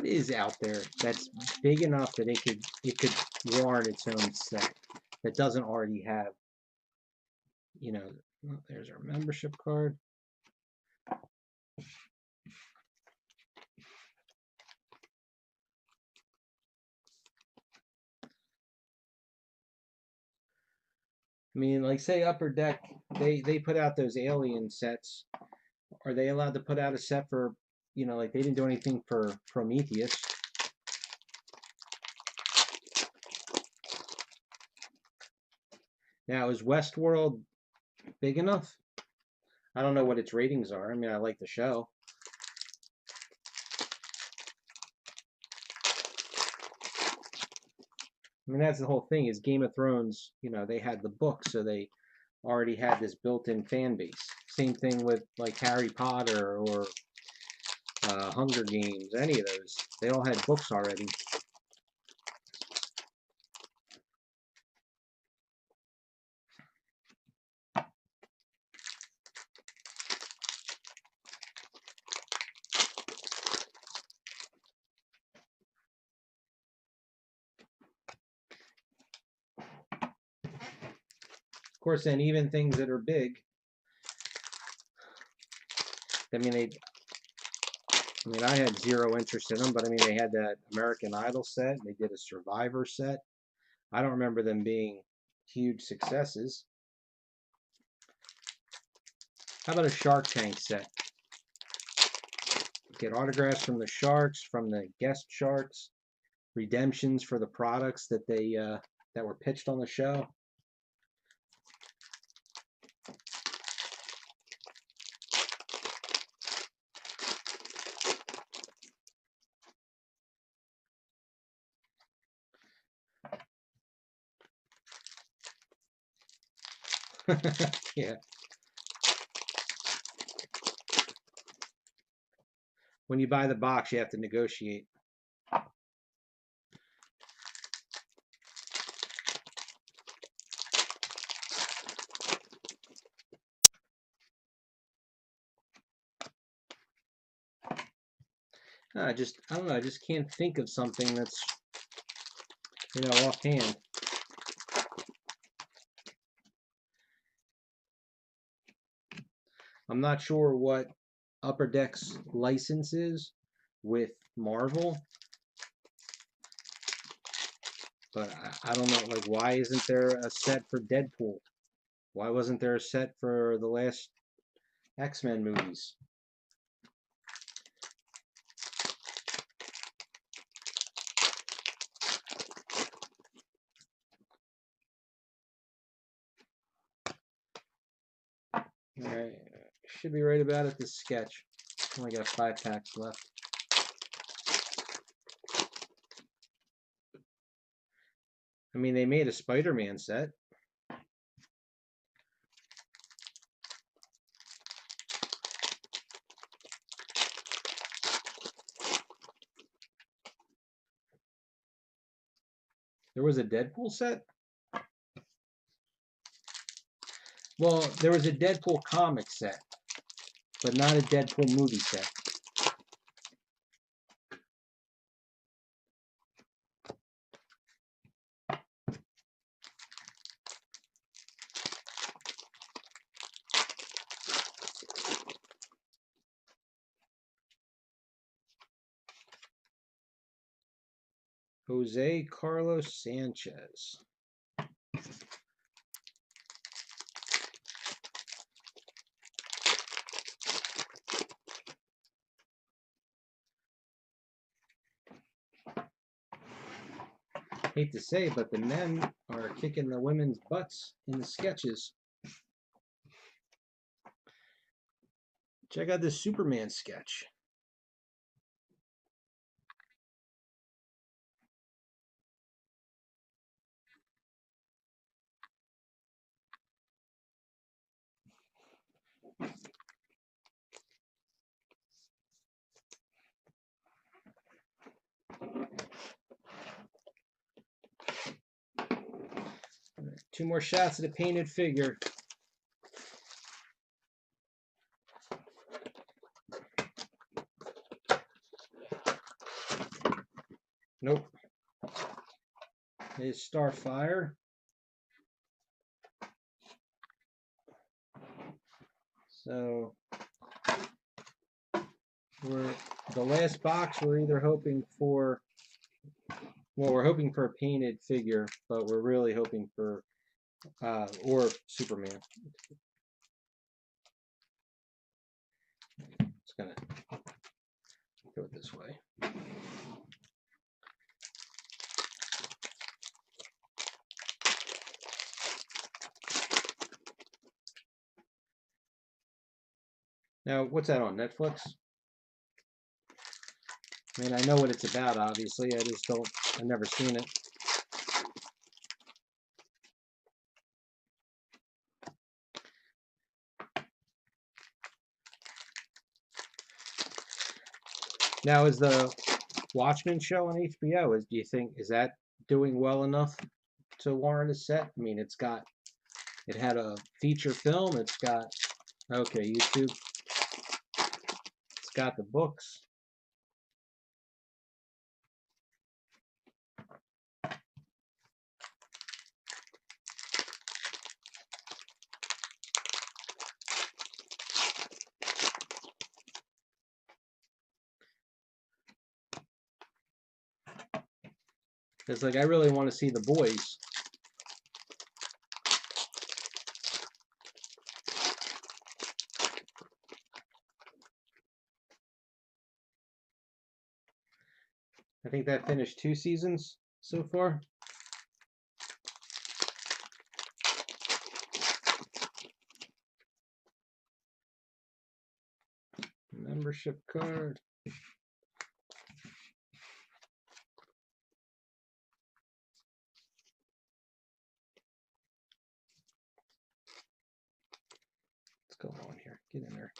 what is out there that's big enough that it could warrant its own set that doesn't already have, you know, oh, there's our membership card. I mean, like say Upper Deck, they put out those Alien sets. Are they allowed to put out a set for, you know, like they didn't do anything for Prometheus? Now, is Westworld big enough? I don't know what its ratings are. I mean, I like the show. I mean, that's the whole thing is Game of Thrones, you know, they had the book, so they already had this built-in fan base. Same thing with like Harry Potter or Hunger Games, any of those. They all had books already. Of course, then even things that are big, I mean, I had zero interest in them, but I mean, they had that American Idol set. They did a Survivor set. I don't remember them being huge successes. How about a Shark Tank set? Get autographs from the Sharks, from the guest Sharks, redemptions for the products that they that were pitched on the show. Yeah. When you buy the box, you have to negotiate. I don't know. I just can't think of something that's, you know, offhand. I'm not sure what Upper Deck's license is with Marvel, but I don't know. Like, why isn't there a set for Deadpool? Why wasn't there a set for the last X-Men movies? Alright, should be right about at this sketch. Only got 5 packs left. I mean, they made a Spider-Man set. There was a Deadpool set? Well, there was a Deadpool comic set, but not a Deadpool movie set. Jose Carlos Sanchez. Hate to say it, but the men are kicking the women's butts in the sketches. Check out this Superman sketch. Two more shots of the painted figure. Nope. It's Starfire. So we're the last box. We're either hoping for, well, we're hoping for a painted figure, but we're really hoping for or Superman. It's gonna go this way. Now, what's that on Netflix? I mean, I know what it's about, obviously. I've never seen it. Now, is the Watchmen show on HBO, do you think, is that doing well enough to warrant a set? I mean, it had a feature film, it's got, okay, YouTube, it's got the books. It's like, I really want to see The Boys. I think that finished 2 seasons so far. Membership card. What's going on here? Get in there.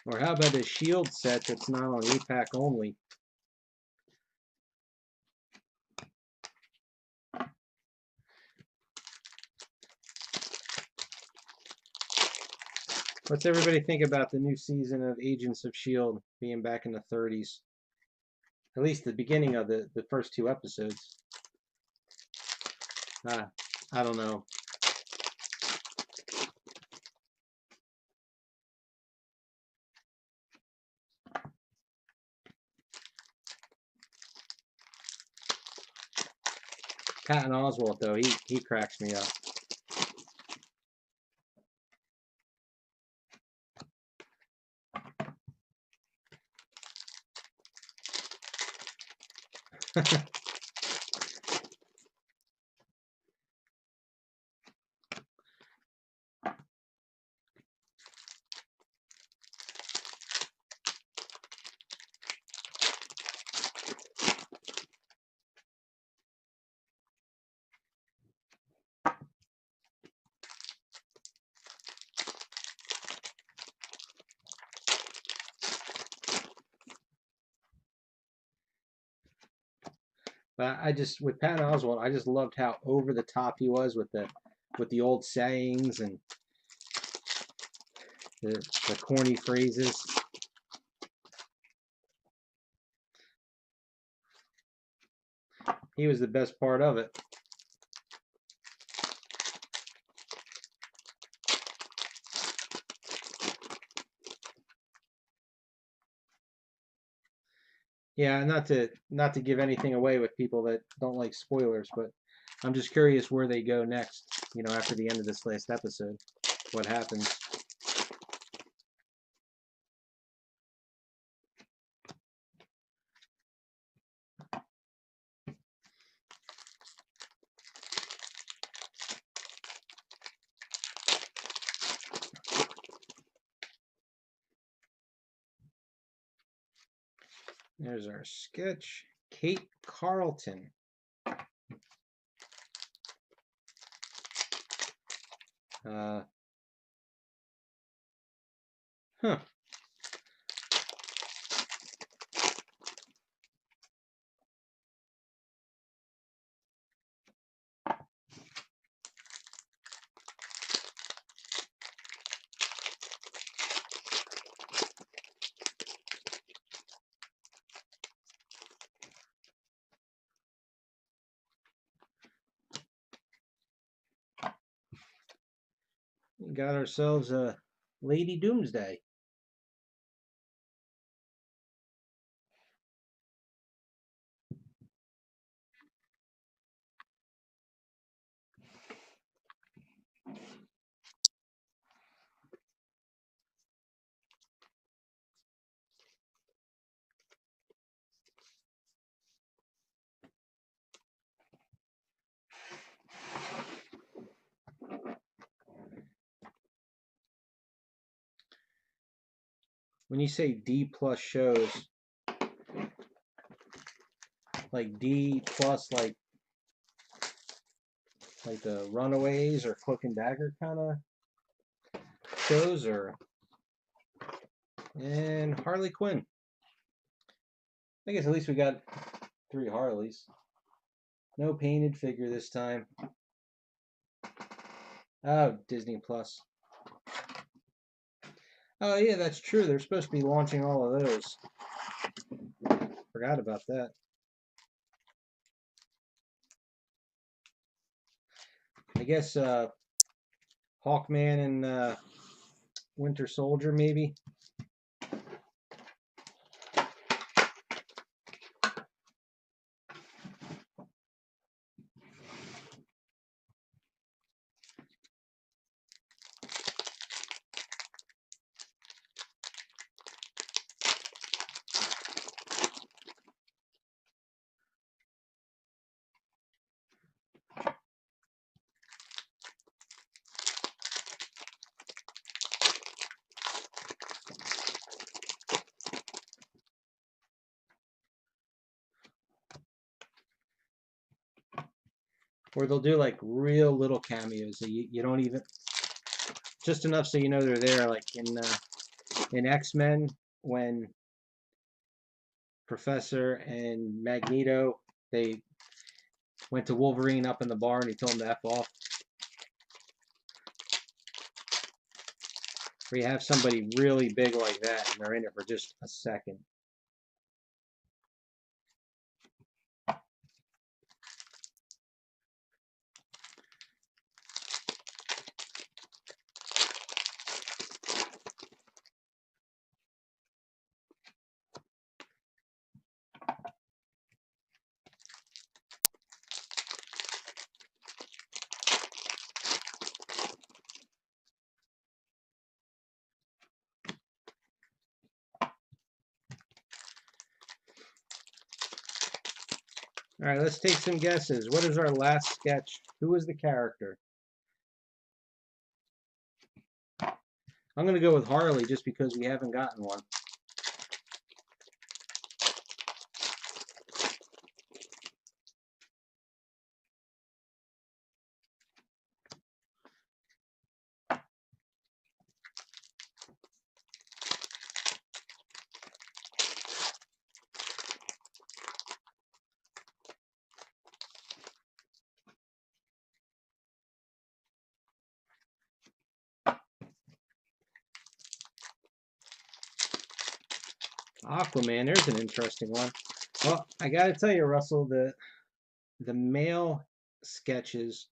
Or how about a Shield set that's not on APAC only? What's everybody think about the new season of Agents of Shield being back in the 30s? At least the beginning of the first 2 episodes. I don't know. Patton Oswalt, though, he cracks me up. But with Patton Oswalt, I just loved how over the top he was with the old sayings and the corny phrases. He was the best part of it. Yeah, not to give anything away with people that don't like spoilers, but I'm just curious where they go next, you know, after the end of this last episode. What happens? There's our sketch. Kate Carlton. Huh. We got ourselves a Lady Doomsday. When you say D plus shows, like D plus like the Runaways or Cloak and Dagger kind of shows, or and Harley Quinn. I guess at least we got 3 Harleys. No painted figure this time. Oh, Disney Plus. Oh yeah, that's true. They're supposed to be launching all of those. Forgot about that. I guess Hawkman and Winter Soldier maybe. Or they'll do like real little cameos that you don't even, just enough so you know they're there, like in X-Men when Professor and Magneto, they went to Wolverine up in the bar and he told him to F off. Where you have somebody really big like that and they're in it for just a second. All right, let's take some guesses. What is our last sketch? Who is the character? I'm going to go with Harley just because we haven't gotten one. Aquaman, there's an interesting one. Well, I got to tell you, Russell, the male sketches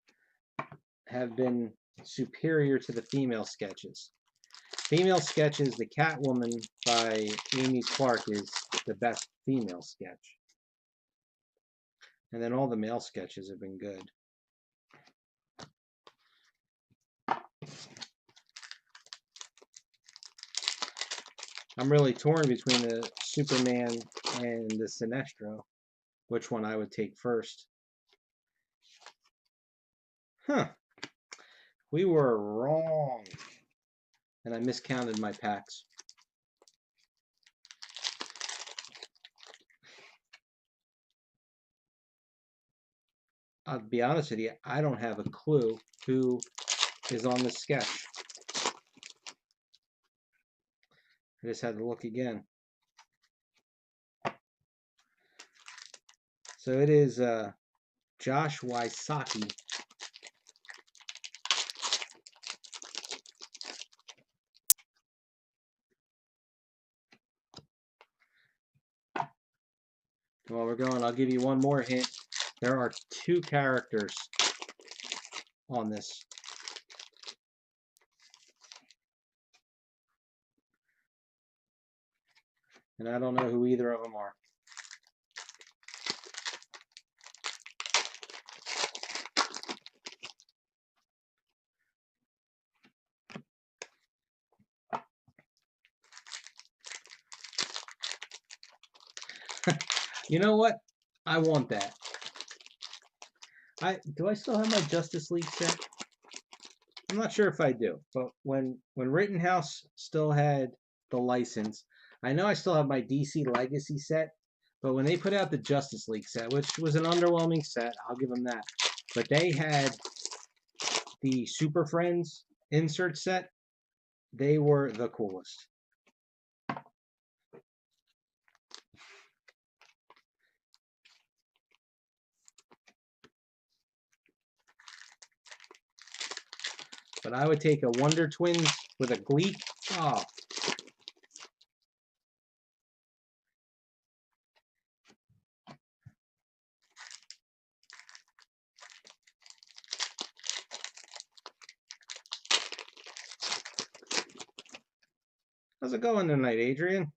have been superior to the female sketches. Female sketches, the Catwoman by Amy Clark is the best female sketch. And then all the male sketches have been good. I'm really torn between the Superman and the Sinestro. Which one I would take first. Huh. We were wrong. And I miscounted my packs. I'll be honest with you, I don't have a clue who is on the sketch. I just had to look again. So it is Josh Wysocki. While we're going, I'll give you one more hint. There are 2 characters on this. And I don't know who either of them are. You know what? I want that. Do I still have my Justice League set? I'm not sure if I do, but when Rittenhouse still had the license, I know I still have my DC Legacy set, but when they put out the Justice League set, which was an underwhelming set, I'll give them that, but they had the Super Friends insert set. They were the coolest. But I would take a Wonder Twins with a Gleek. Oh. How's it going tonight, Adrian?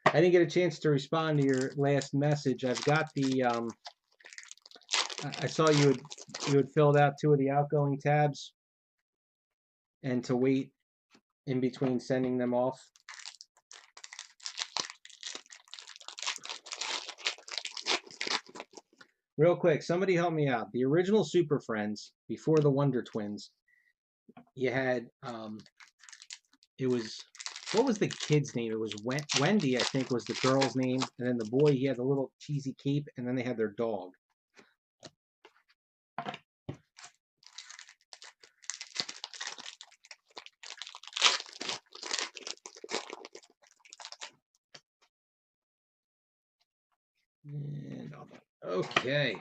I didn't get a chance to respond to your last message. I've got the I saw you had filled out 2 of the outgoing tabs, and to wait in between sending them off. Real quick, somebody help me out. The original Super Friends, before the Wonder Twins, you had it was, what was the kid's name? It was Wendy, I think, was the girl's name, and then the boy, he had a little cheesy cape, and then they had their dog. And okay.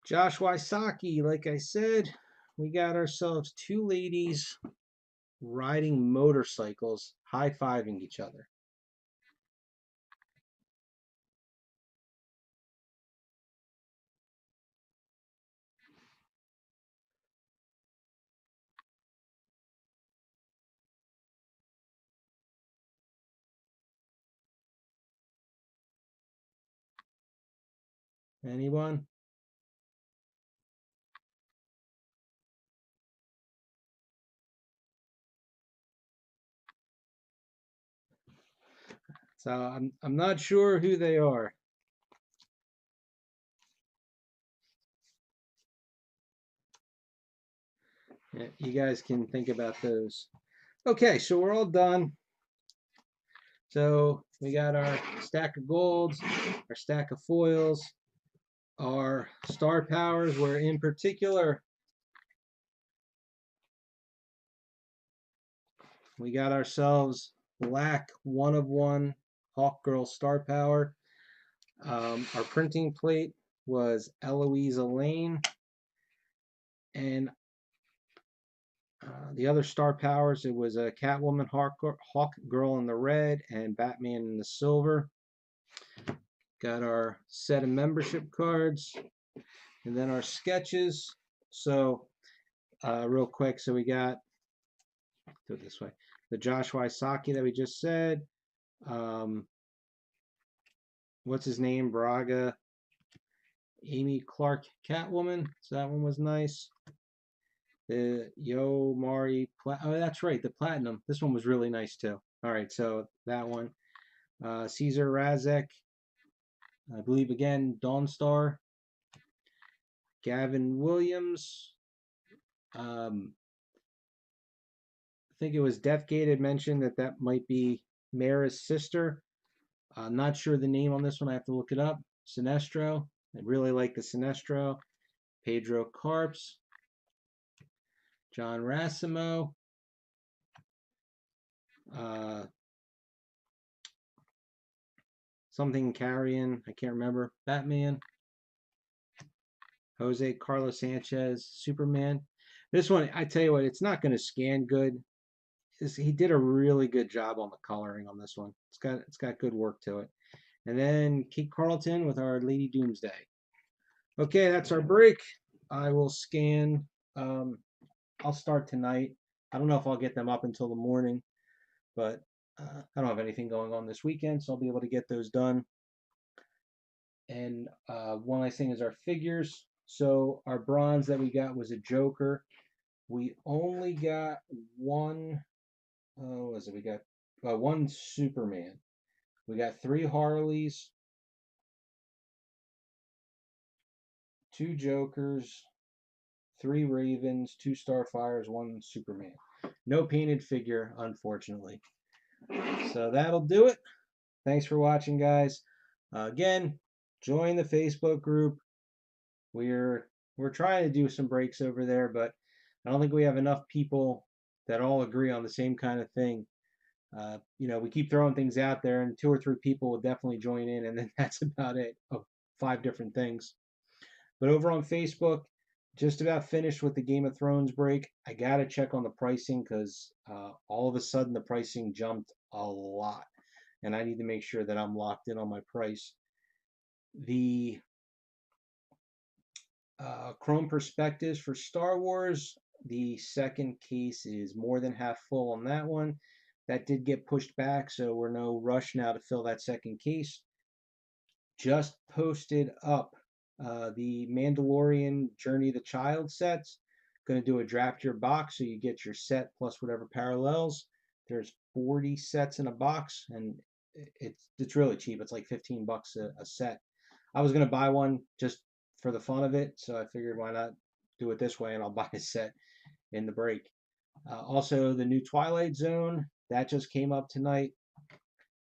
Josh Wysocki, like I said, we got ourselves 2 ladies riding motorcycles, high-fiving each other. Anyone? So I'm not sure who they are. Yeah, you guys can think about those. Okay, so we're all done. So we got our stack of golds, our stack of foils, our star powers, where in particular we got ourselves black 1 of 1 Hawk Girl star power. Our printing plate was Eloise Lane, and the other star powers, it was a Catwoman, Hawk Girl in the red, and Batman in the silver. Got our set of membership cards, and then our sketches. So real quick. So we got, do it this way, the Josh Wysocki that we just said. Um, what's his name? Braga. Amy Clark Catwoman. So that one was nice. The Yo Mari. Oh, that's right. The Platinum. This one was really nice too. All right. So that one. Caesar Razek. I believe again, Dawnstar. Gavin Williams. I think it was Deathgate had mentioned that that might be Mara's sister. I'm not sure the name on this one. I have to look it up. Sinestro. I really like the Sinestro. Pedro Carps. John Rassimo. Uh, something Carrion. I can't remember. Batman. Jose Carlos Sanchez. Superman. This one, I tell you what, it's not going to scan good. He did a really good job on the coloring on this one. It's got good work to it. And then Kate Carlton with our Lady Doomsday. Okay, that's our break. I will scan. I'll start tonight. I don't know if I'll get them up until the morning, but I don't have anything going on this weekend, so I'll be able to get those done. And one last thing is our figures. So our bronze that we got was a Joker. We only got one. What was it? We got one Superman. We got 3 Harleys, 2 Jokers, 3 Ravens, 2 Starfires, 1 Superman. No painted figure, unfortunately. So that'll do it. Thanks for watching, guys. Again, join the Facebook group. We're trying to do some breaks over there, but I don't think we have enough people that all agree on the same kind of thing. We keep throwing things out there, and 2 or 3 people will definitely join in, and then that's about it of 5 different things. But over on Facebook, just about finished with the Game of Thrones break. I gotta check on the pricing because all of a sudden the pricing jumped a lot, and I need to make sure that I'm locked in on my price. The Chrome Perspectives for Star Wars, the second case is more than half full on that one. That did get pushed back, so we're no rush now to fill that second case. Just posted up the Mandalorian Journey of the Child sets. Going to do a draft your box so you get your set plus whatever parallels. There's 40 sets in a box, and it's really cheap. It's like 15 bucks a set. I was going to buy one just for the fun of it, so I figured why not do it this way, and I'll buy a set in the break. Also, the new Twilight Zone that just came up tonight.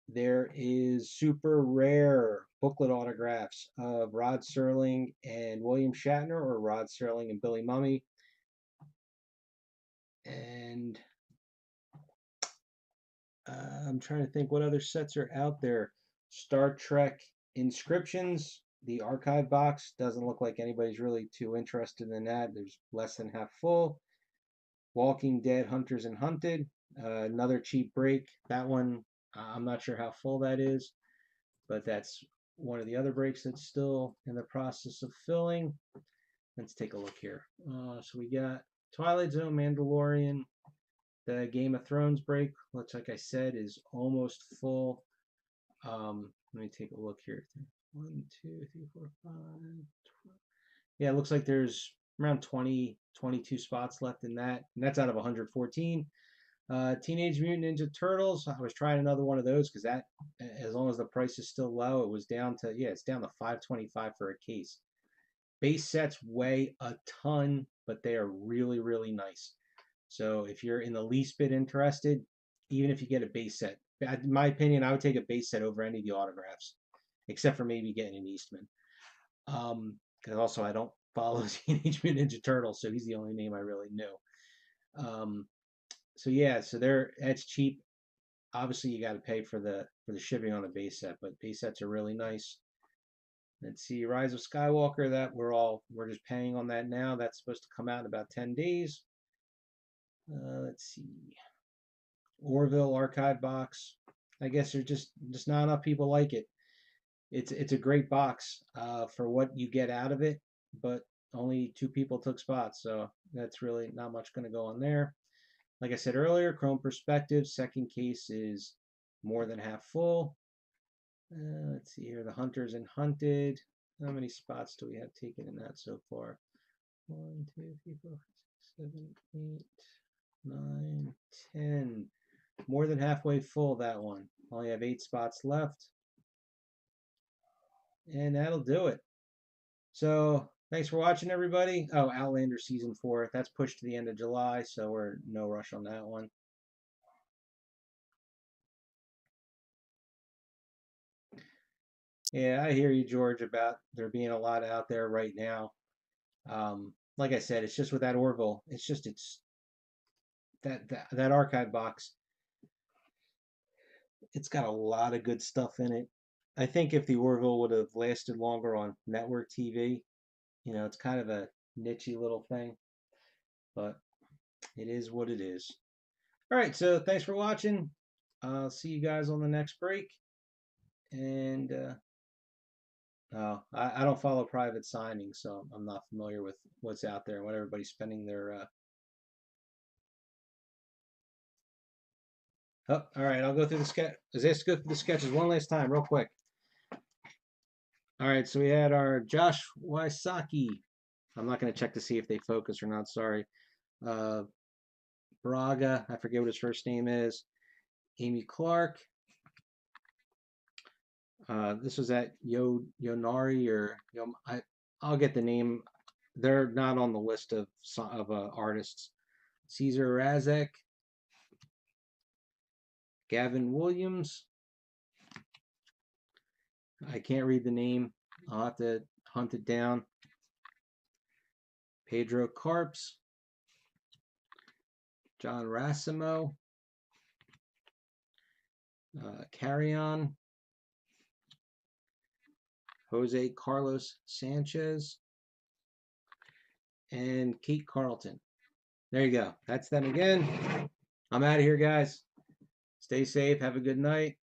There is super rare booklet autographs of Rod Serling and William Shatner, or Rod Serling and Billy Mumy. And I'm trying to think what other sets are out there. Star Trek Inscriptions, the archive box. Doesn't look like anybody's really too interested in that. There's less than half full. Walking Dead Hunters and Hunted. Another cheap break. That one, I'm not sure how full that is, but that's one of the other breaks that's still in the process of filling. Let's take a look here. So we got Twilight Zone, Mandalorian, the Game of Thrones break, which, like I said, is almost full. Let me take a look here. 1, 2, 3, 4, 5, 12. Yeah, it looks like there's around 20, 22 spots left in that, and that's out of 114. Teenage Mutant Ninja Turtles. I was trying another one of those because that, as long as the price is still low, it was down to, it's down to $5.25 for a case. Base sets weigh a ton, but they are really, really nice. So if you're in the least bit interested, even if you get a base set, in my opinion, I would take a base set over any of the autographs, except for maybe getting an Eastman. Because also I don't follow Teenage Mutant Ninja Turtles, so he's the only name I really knew. So that's cheap. Obviously, you got to pay for the shipping on the base set, but base sets are really nice. Let's see, Rise of Skywalker. That we're just paying on that now. That's supposed to come out in about 10 days. Let's see, Orville archive box. I guess there's just not enough people like it. It's a great box for what you get out of it, but only 2 people took spots, so that's really not much going to go on there. Like I said earlier, Chrome Perspective, second case is more than half full. Let's see here, the Hunters and Hunted. How many spots do we have taken in that so far? 1, 2, 3, 4, 5, 6, 7, 8, 9, 10. More than halfway full, that one. Only have 8 spots left. And that'll do it. So thanks for watching, everybody. Oh, Outlander Season 4. That's pushed to the end of July, so we're no rush on that one. Yeah, I hear you, George, about there being a lot out there right now. Like I said, it's just with that Orville. It's that archive box. It's got a lot of good stuff in it. I think if the Orville would have lasted longer on network TV, it's kind of a nichey little thing, but it is what it is. All right, so thanks for watching. I'll see you guys on the next break. And no, I don't follow private signing, so I'm not familiar with what's out there and what everybody's spending their. Oh, all right, I'll go through the sketch. Let's go through the sketches one last time, real quick. All right, so we had our Josh Wysocki. I'm not going to check to see if they focus or not. Sorry. Braga. I forget what his first name is. Amy Clark. This was at Yonari or I'll get the name. They're not on the list of artists. Caesar Razek, Gavin Williams. I can't read the name. I'll have to hunt it down. Pedro Carps, John Racimo, Carrion, Jose Carlos Sanchez, and Kate Carlton. There you go. That's them again. I'm out of here, guys. Stay safe. Have a good night.